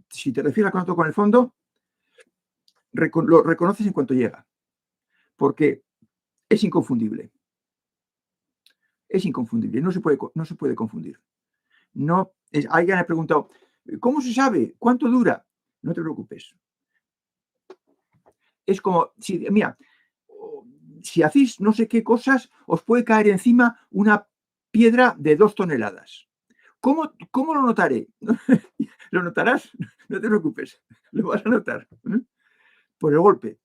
[SPEAKER 1] Si te refieres al contacto con el fondo, lo reconoces en cuanto llega, porque es inconfundible. Es inconfundible, no se puede confundir. Alguien ha preguntado, ¿cómo se sabe? ¿Cuánto dura? No te preocupes. Es como, mira, si hacéis no sé qué cosas, os puede caer encima una piedra de 2 toneladas. ¿Cómo lo notaré? Lo notarás, no te preocupes, lo vas a notar. Por el golpe.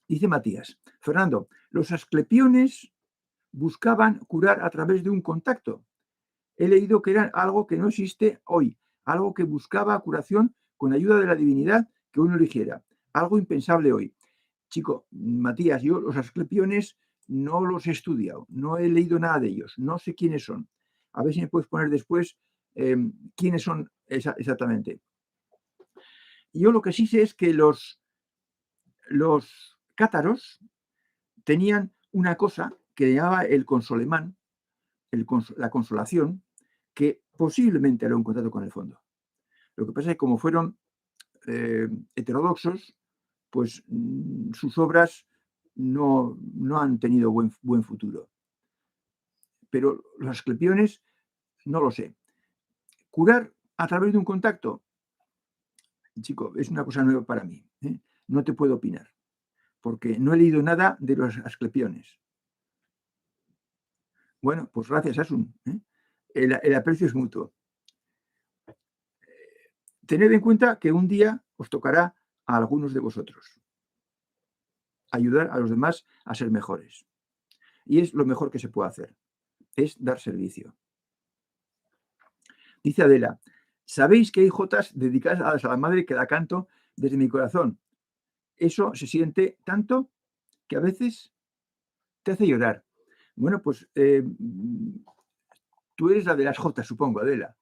[SPEAKER 1] Dice Matías, Fernando, los asclepiones buscaban curar a través de un contacto. He leído que era algo que no existe hoy, algo que buscaba curación con ayuda de la divinidad que uno eligiera, algo impensable hoy. Chico, Matías, yo los asclepiones no los he estudiado, no he leído nada de ellos, no sé quiénes son. A ver si me puedes poner después quiénes son exactamente. Yo lo que sí sé es que los cátaros tenían una cosa que llamaba el consolemán, la consolación, que posiblemente era un contacto con el fondo. Lo que pasa es que como fueron heterodoxos, pues sus obras no han tenido buen futuro. Pero los asclepiones, no lo sé. Curar a través de un contacto, chico, es una cosa nueva para mí. No te puedo opinar, porque no he leído nada de los asclepiones. Bueno, pues gracias, Asun. El aprecio es mutuo. Tened en cuenta que un día os tocará a algunos de vosotros ayudar a los demás a ser mejores. Y es lo mejor que se puede hacer, es dar servicio. Dice Adela, ¿sabéis que hay jotas dedicadas a la madre que la canto desde mi corazón? Eso se siente tanto que a veces te hace llorar. Bueno, pues tú eres la de las jotas, supongo, Adela.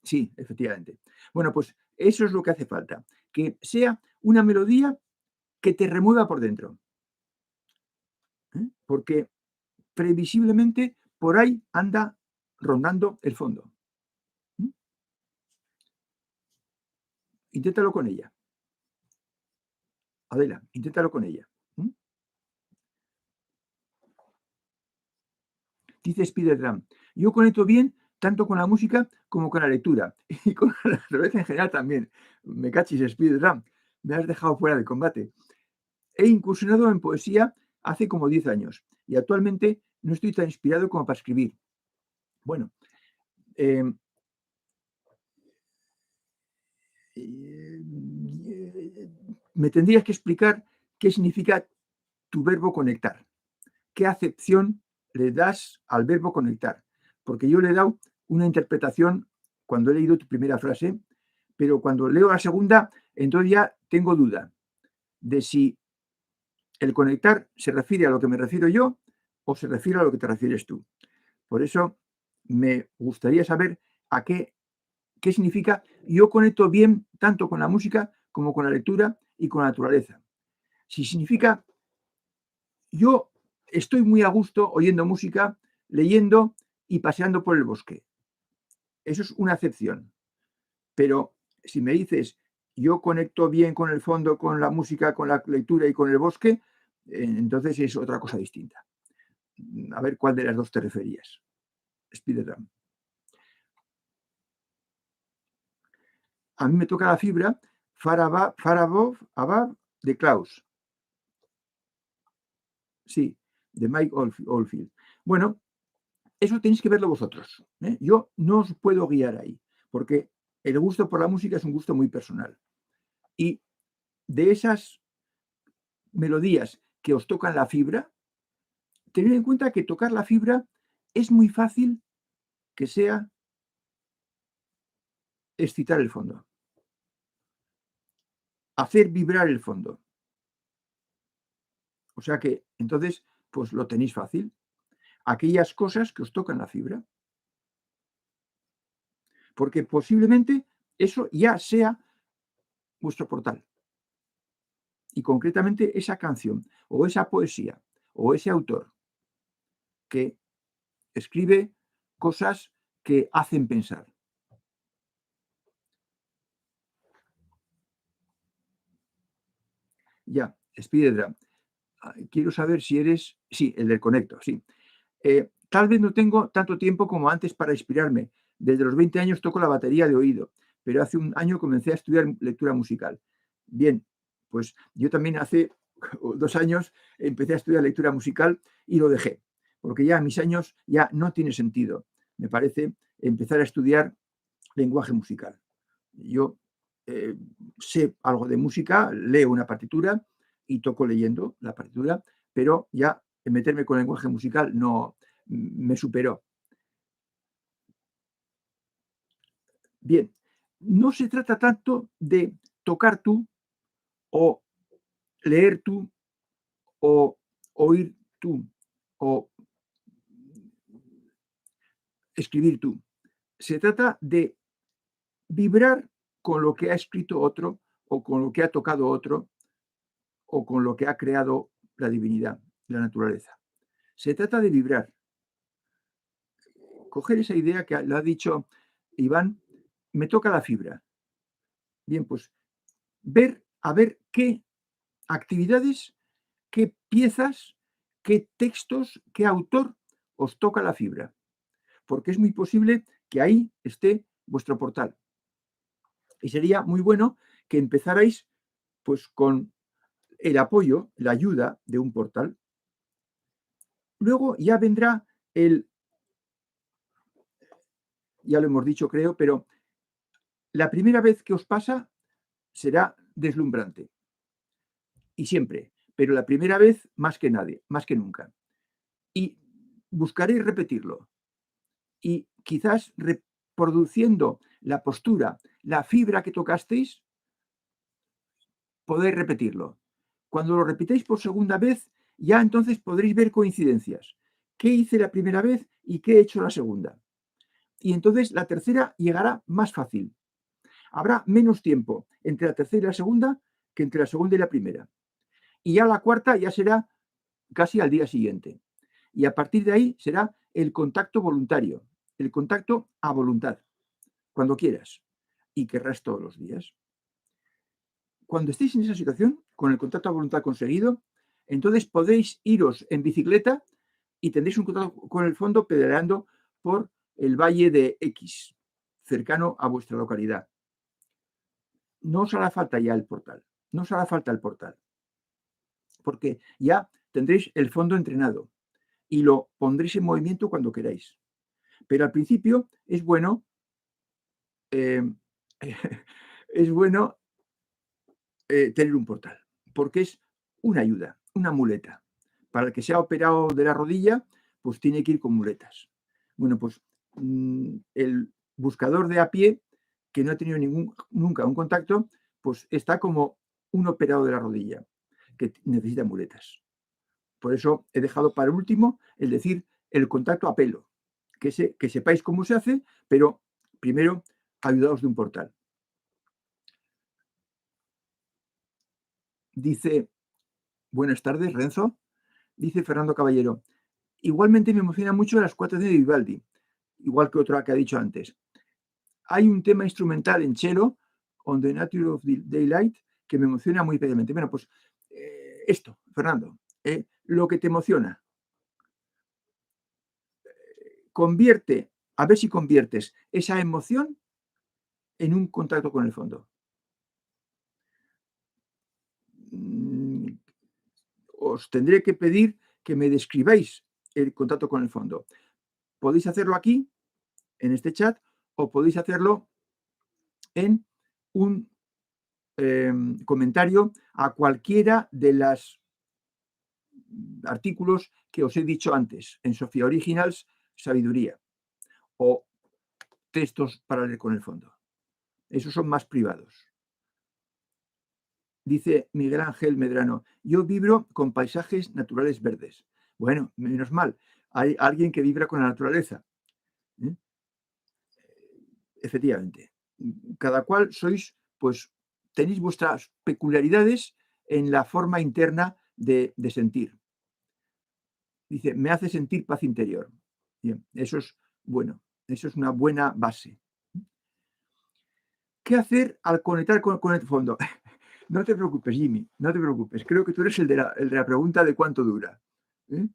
[SPEAKER 1] Sí, efectivamente. Bueno, pues eso es lo que hace falta, que sea una melodía que te remueva por dentro. Porque previsiblemente por ahí anda rondando el fondo. Inténtalo con ella. Adela, inténtalo con ella. ¿Mm? Dice Spider-Dram, yo conecto bien tanto con la música como con la lectura y con la naturaleza en general también. Me cachis, Spider-Dram, me has dejado fuera de combate. He incursionado en poesía hace como 10 años y actualmente no estoy tan inspirado como para escribir. Bueno, eh, me tendrías que explicar qué significa tu verbo conectar. ¿Qué acepción le das al verbo conectar? Porque yo le he dado una interpretación cuando he leído tu primera frase, pero cuando leo la segunda, entonces ya tengo duda de si el conectar se refiere a lo que me refiero yo o se refiere a lo que te refieres tú. Por eso me gustaría saber a qué significa. Yo conecto bien tanto con la música como con la lectura y con la naturaleza. Si significa yo estoy muy a gusto oyendo música, leyendo y paseando por el bosque. Eso es una acepción. Pero si me dices, yo conecto bien con el fondo, con la música, con la lectura y con el bosque, entonces es otra cosa distinta. A ver cuál de las dos te referías. Spider-Man. A mí me toca la fibra Far Above de Klaus. Sí, de Mike Oldfield. Bueno, eso tenéis que verlo vosotros. Yo no os puedo guiar ahí, porque el gusto por la música es un gusto muy personal. Y de esas melodías que os tocan la fibra, tened en cuenta que tocar la fibra es muy fácil que sea excitar el fondo, hacer vibrar el fondo. O sea que entonces, pues lo tenéis fácil. Aquellas cosas que os tocan la fibra. Porque posiblemente eso ya sea vuestro portal. Y concretamente esa canción o esa poesía o ese autor que escribe cosas que hacen pensar. Ya, Spider-Dram. Quiero saber si eres. Sí, el del conecto, sí. Tal vez no tengo tanto tiempo como antes para inspirarme. Desde los 20 años toco la batería de oído, pero hace un año comencé a estudiar lectura musical. Bien, pues yo también hace 2 años empecé a estudiar lectura musical y lo dejé, porque ya a mis años ya no tiene sentido, me parece, empezar a estudiar lenguaje musical. Yo eh, sé algo de música, leo una partitura y toco leyendo la partitura, pero ya meterme con lenguaje musical no me superó. Bien, no se trata tanto de tocar tú o leer tú o oír tú o escribir tú. Se trata de vibrar con lo que ha escrito otro o con lo que ha tocado otro o con lo que ha creado la divinidad, la naturaleza. Se trata de vibrar. Coger esa idea que lo ha dicho Iván, me toca la fibra. Bien, pues a ver qué actividades, qué piezas, qué textos, qué autor os toca la fibra. Porque es muy posible que ahí esté vuestro portal. Y sería muy bueno que empezarais pues con el apoyo, la ayuda de un portal. Luego ya vendrá ya lo hemos dicho creo, pero la primera vez que os pasa será deslumbrante. Y siempre, pero la primera vez más que nadie, más que nunca. Y buscaréis repetirlo. Y quizás reproduciendo la postura, la fibra que tocasteis, podéis repetirlo. Cuando lo repitéis por segunda vez, ya entonces podréis ver coincidencias. ¿Qué hice la primera vez y qué he hecho la segunda? Y entonces la tercera llegará más fácil. Habrá menos tiempo entre la tercera y la segunda que entre la segunda y la primera. Y ya la cuarta ya será casi al día siguiente. Y a partir de ahí será el contacto voluntario, el contacto a voluntad, cuando quieras. Y querrás todos los días. cuando estéis en esa situación, con el contacto a voluntad conseguido, entonces podéis iros en bicicleta y tendréis un contacto con el fondo pedaleando por el valle de X, cercano a vuestra localidad. No os hará falta ya el portal, no os hará falta el portal, porque ya tendréis el fondo entrenado y lo pondréis en movimiento cuando queráis. Pero al principio es bueno, eh, es bueno tener un portal, porque es una ayuda, una muleta. Para el que se ha operado de la rodilla, pues tiene que ir con muletas. Bueno, pues el buscador de a pie, que no ha tenido nunca un contacto, pues está como un operado de la rodilla, que necesita muletas. Por eso he dejado para último el decir el contacto a pelo, que sepáis cómo se hace, pero primero ayudaos de un portal. Dice, buenas tardes, Renzo. Dice Fernando Caballero, igualmente me emociona mucho las 4 de Vivaldi, igual que otra que ha dicho antes. Hay un tema instrumental en cello, On the Nature of the Daylight, que me emociona muy especialmente. Bueno, pues esto, Fernando, lo que te emociona. Convierte, a ver si conviertes esa emoción en un contacto con el fondo. Os tendré que pedir que me describáis el contacto con el fondo. Podéis hacerlo aquí, en este chat, o podéis hacerlo en un comentario a cualquiera de los artículos que os he dicho antes, en Sofía Originals, Sabiduría, o textos para leer con el fondo. Esos son más privados. Dice Miguel Ángel Medrano, yo vibro con paisajes naturales verdes. Bueno, menos mal, hay alguien que vibra con la naturaleza. ¿Eh? Efectivamente, cada cual sois, pues tenéis vuestras peculiaridades en la forma interna de sentir. Dice, me hace sentir paz interior. Bien, eso es bueno, eso es una buena base. ¿Qué hacer al conectar con el fondo? No te preocupes, Jimmy, no te preocupes. Creo que tú eres el de la pregunta de cuánto dura. ¿Eh?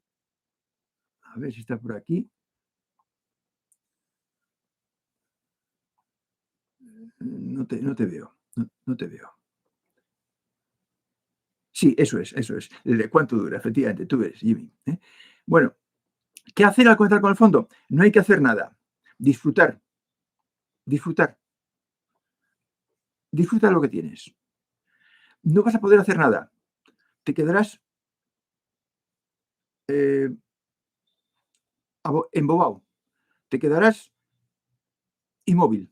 [SPEAKER 1] A ver si está por aquí. No te veo, no te veo. Sí, eso es, eso es. El de cuánto dura, efectivamente, tú ves, Jimmy. Bueno, ¿qué hacer al conectar con el fondo? No hay que hacer nada. Disfrutar, disfrutar. Disfruta lo que tienes. No vas a poder hacer nada. Te quedarás embobado. Te quedarás inmóvil.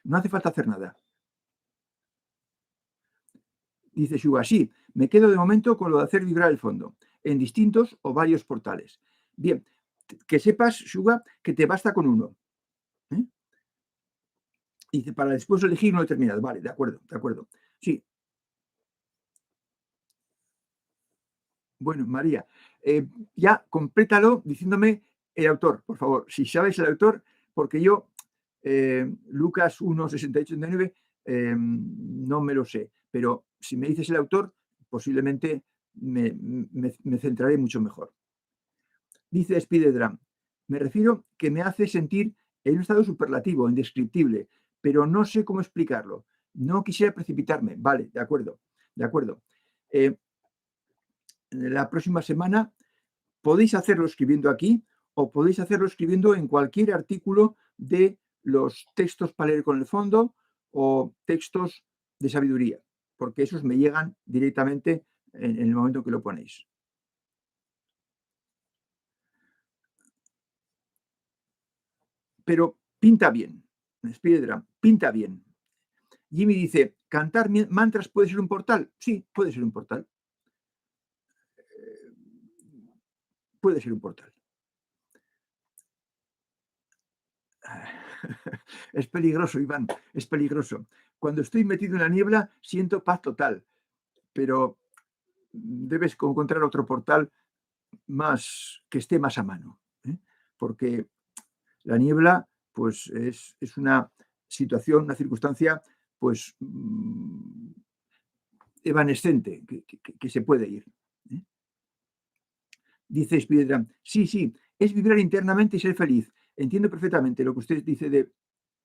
[SPEAKER 1] No hace falta hacer nada. Dice Shuba, sí, me quedo de momento con lo de hacer vibrar el fondo en distintos o varios portales. Bien, que sepas, Shuba, que te basta con uno. Dice, para después elegir uno determinado. Vale, de acuerdo, de acuerdo. Sí. Bueno, María, ya complétalo diciéndome el autor, por favor. Si sabes el autor, porque yo, Lucas 1,68-69, no me lo sé. Pero si me dices el autor, posiblemente me centraré mucho mejor. Dice Spider-Dram, me refiero que me hace sentir en un estado superlativo, indescriptible, pero no sé cómo explicarlo. No quisiera precipitarme. Vale, de acuerdo, de acuerdo. La próxima semana podéis hacerlo escribiendo aquí o podéis hacerlo escribiendo en cualquier artículo de los textos para leer con el fondo o textos de sabiduría, porque esos me llegan directamente en el momento que lo ponéis. Pero pinta bien, Spider-Man, pinta bien. Jimmy dice, ¿cantar mantras puede ser un portal? Sí, puede ser un portal. Puede ser un portal. Es peligroso, Iván, es peligroso. Cuando estoy metido en la niebla, siento paz total, pero debes encontrar otro portal más que esté más a mano, ¿eh? Porque la niebla, pues, es una situación, una circunstancia, pues, evanescente que se puede ir. Dice Spiderman, sí, es vibrar internamente y ser feliz. Entiendo perfectamente lo que usted dice de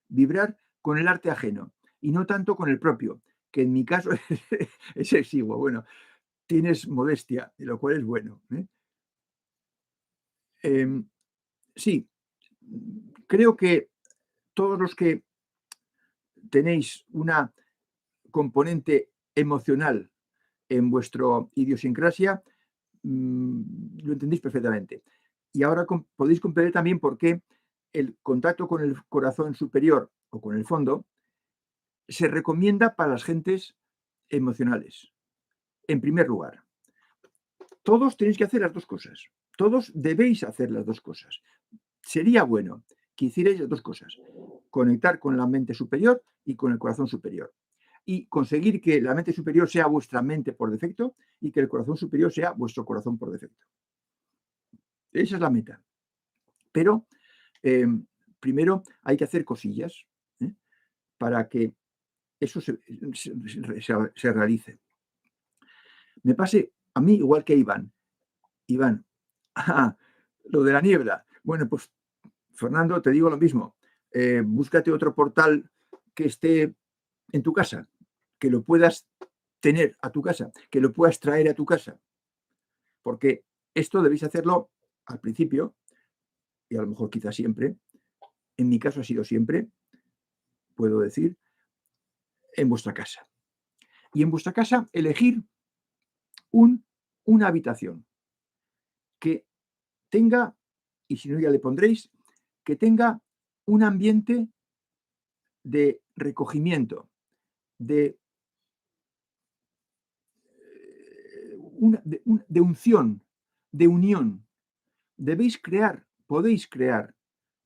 [SPEAKER 1] vibrar con el arte ajeno y no tanto con el propio, que en mi caso es exiguo. Bueno, tienes modestia, lo cual es bueno. Sí, creo que todos los que tenéis una componente emocional en vuestra idiosincrasia, lo entendéis perfectamente. Y ahora podéis comprender también por qué el contacto con el corazón superior o con el fondo se recomienda para las gentes emocionales. En primer lugar, todos tenéis que hacer las dos cosas. Todos debéis hacer las dos cosas. Sería bueno que hicierais las dos cosas. Conectar con la mente superior y con el corazón superior. Y conseguir que la mente superior sea vuestra mente por defecto y que el corazón superior sea vuestro corazón por defecto. Esa es la meta. Pero primero hay que hacer cosillas para que eso se realice. Me pase a mí igual que a Iván. Iván, lo de la niebla. Bueno, pues Fernando, te digo lo mismo. Búscate otro portal que esté en tu casa, que lo puedas tener a tu casa, que lo puedas traer a tu casa. Porque esto debéis hacerlo al principio, y a lo mejor quizás siempre. En mi caso ha sido siempre, puedo decir, en vuestra casa. Y en vuestra casa elegir una habitación que tenga, y si no ya le pondréis, que tenga un ambiente de recogimiento, de unción, de unión. Podéis crear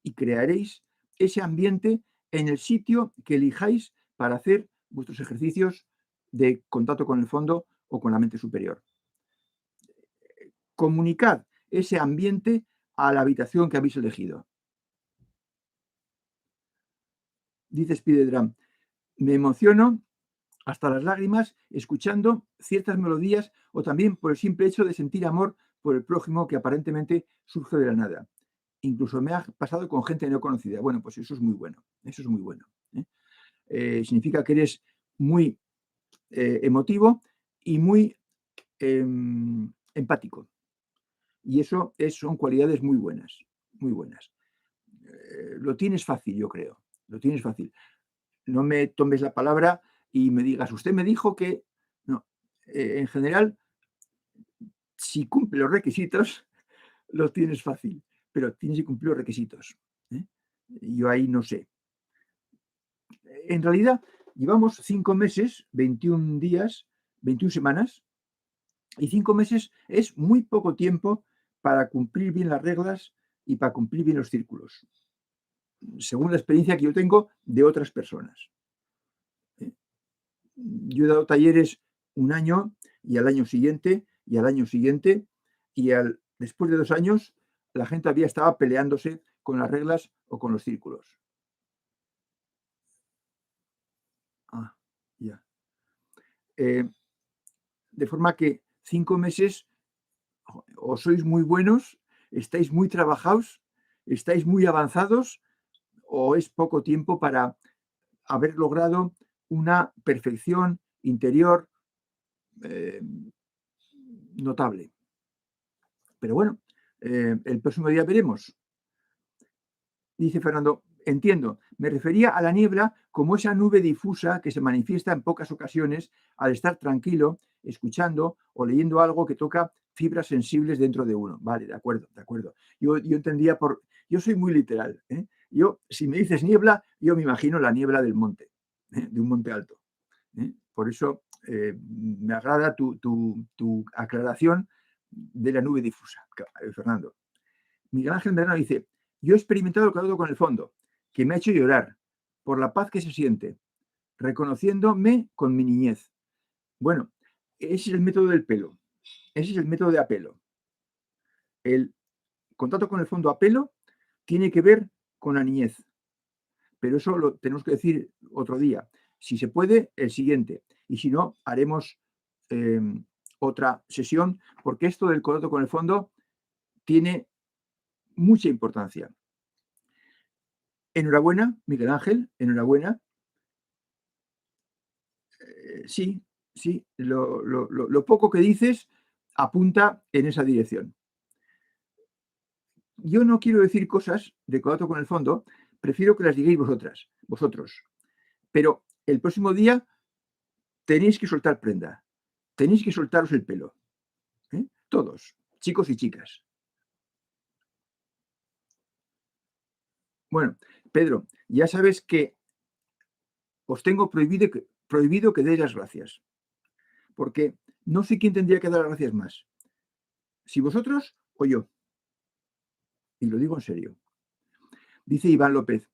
[SPEAKER 1] y crearéis ese ambiente en el sitio que elijáis para hacer vuestros ejercicios de contacto con el fondo o con la mente superior. Comunicad ese ambiente a la habitación que habéis elegido. Dice Spider-Dram, me emociono hasta las lágrimas escuchando ciertas melodías o también por el simple hecho de sentir amor por el prójimo que aparentemente surge de la nada. Incluso me ha pasado con gente no conocida. Bueno, pues eso es muy bueno. Eso es muy bueno. Significa que eres muy emotivo y muy empático. Y eso son cualidades muy buenas, muy buenas. Lo tienes fácil, yo creo. Lo tienes fácil. No me tomes la palabra y me digas, usted me dijo que... No, en general, si cumple los requisitos, lo tienes fácil, pero tienes que cumplir los requisitos. Yo ahí no sé. En realidad, llevamos 5 meses, 21 días, 21 semanas, y 5 meses es muy poco tiempo para cumplir bien las reglas y para cumplir bien los círculos, según la experiencia que yo tengo de otras personas. Yo he dado talleres un año y al año siguiente y al año siguiente y después de 2 años la gente había estado peleándose con las reglas o con los círculos. Ya. De forma que 5 meses o sois muy buenos, estáis muy trabajados, estáis muy avanzados o es poco tiempo para haber logrado una perfección interior notable. Pero bueno, el próximo día veremos. Dice Fernando, entiendo, me refería a la niebla como esa nube difusa que se manifiesta en pocas ocasiones al estar tranquilo, escuchando o leyendo algo que toca fibras sensibles dentro de uno. Vale, de acuerdo, de acuerdo. Yo entendía yo soy muy literal. Yo, si me dices niebla, yo me imagino la niebla del monte, de un monte alto. Por eso me agrada tu aclaración de la nube difusa, Fernando. Miguel Ángel Medrano dice, yo he experimentado el contacto con el fondo, que me ha hecho llorar por la paz que se siente, reconociéndome con mi niñez. Bueno, ese es el método del pelo. Ese es el método de apelo. El contacto con el fondo apelo tiene que ver con la niñez. Pero eso lo tenemos que decir otro día. Si se puede, el siguiente. Y si no, haremos otra sesión, porque esto del contacto con el fondo tiene mucha importancia. Enhorabuena, Miguel Ángel, enhorabuena. Sí, lo poco que dices apunta en esa dirección. Yo no quiero decir cosas de contacto con el fondo, prefiero que las digáis vosotros. Pero el próximo día tenéis que soltar prenda, tenéis que soltaros el pelo. Todos, chicos y chicas. Bueno, Pedro, ya sabes que os tengo prohibido que deis las gracias, porque no sé quién tendría que dar las gracias más, si vosotros o yo. Y lo digo en serio. Dice Iván López,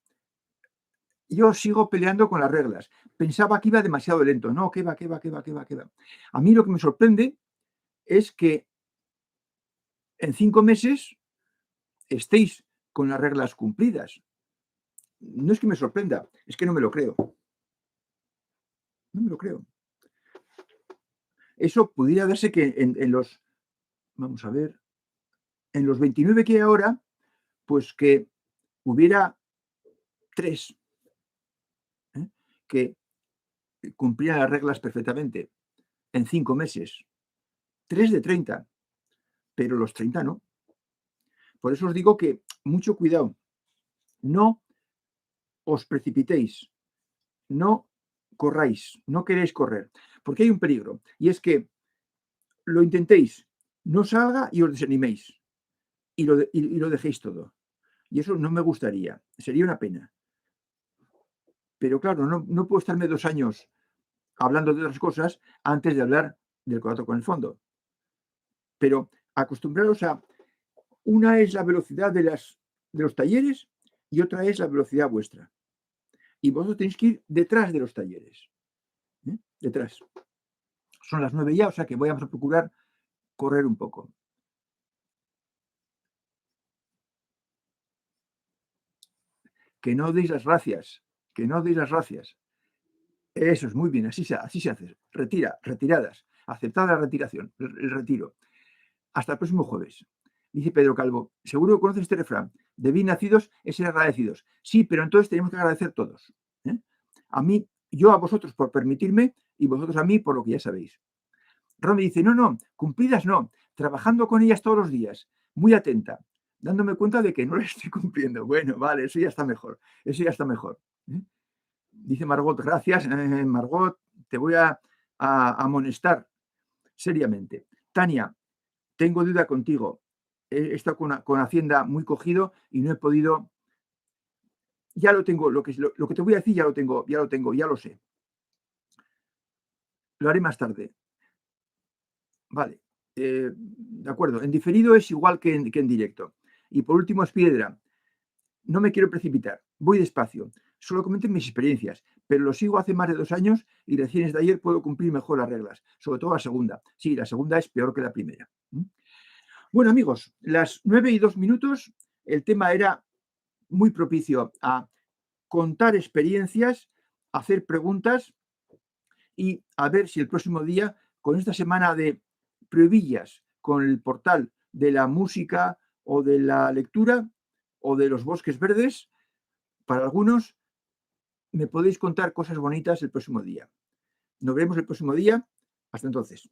[SPEAKER 1] yo sigo peleando con las reglas. Pensaba que iba demasiado lento. No, que va. A mí lo que me sorprende es que en 5 meses estéis con las reglas cumplidas. No es que me sorprenda, es que no me lo creo. No me lo creo. Eso pudiera darse que en los, vamos a ver, en los 29 que hay ahora, pues que hubiera 3 que cumplían las reglas perfectamente en 5 meses. 3 de 30, pero los 30 no. Por eso os digo que mucho cuidado. No os precipitéis, no corráis, no queréis correr, porque hay un peligro, y es que lo intentéis, no salga y os desaniméis, y lo dejéis todo. Y eso no me gustaría, sería una pena. Pero claro, no puedo estarme 2 años hablando de otras cosas antes de hablar del contacto con el fondo. Pero acostumbraros a, una es la velocidad de los talleres y otra es la velocidad vuestra. Y vosotros tenéis que ir detrás de los talleres. Detrás. Son las 9 ya, o sea que voy a procurar correr un poco. Que no deis las gracias, que no deis las gracias. Eso es muy bien, así se hace. Retiradas. Aceptada la retiración, el retiro. Hasta el próximo jueves. Dice Pedro Calvo, seguro que conoces este refrán, de bien nacidos es ser agradecidos. Sí, pero entonces tenemos que agradecer todos. A mí, yo a vosotros por permitirme y vosotros a mí por lo que ya sabéis. Ron me dice, no, cumplidas no, trabajando con ellas todos los días, muy atenta, dándome cuenta de que no las estoy cumpliendo. Bueno, vale, eso ya está mejor, Dice Margot, gracias, Margot, te voy a amonestar seriamente. Tania, tengo duda contigo. He estado con Hacienda muy cogido y no he podido. Ya lo tengo, lo que te voy a decir ya lo tengo, ya lo sé. Lo haré más tarde. Vale, de acuerdo. En diferido es igual que en directo. Y por último es piedra. No me quiero precipitar, voy despacio. Solo comento mis experiencias, pero lo sigo hace más de 2 años y recién desde ayer puedo cumplir mejor las reglas, sobre todo la segunda. Sí, la segunda es peor que la primera. Bueno, amigos, las 9:02, el tema era muy propicio a contar experiencias, hacer preguntas y a ver si el próximo día, con esta semana de pruebillas con el portal de la música o de la lectura o de los bosques verdes, para algunos me podéis contar cosas bonitas el próximo día. Nos vemos el próximo día. Hasta entonces.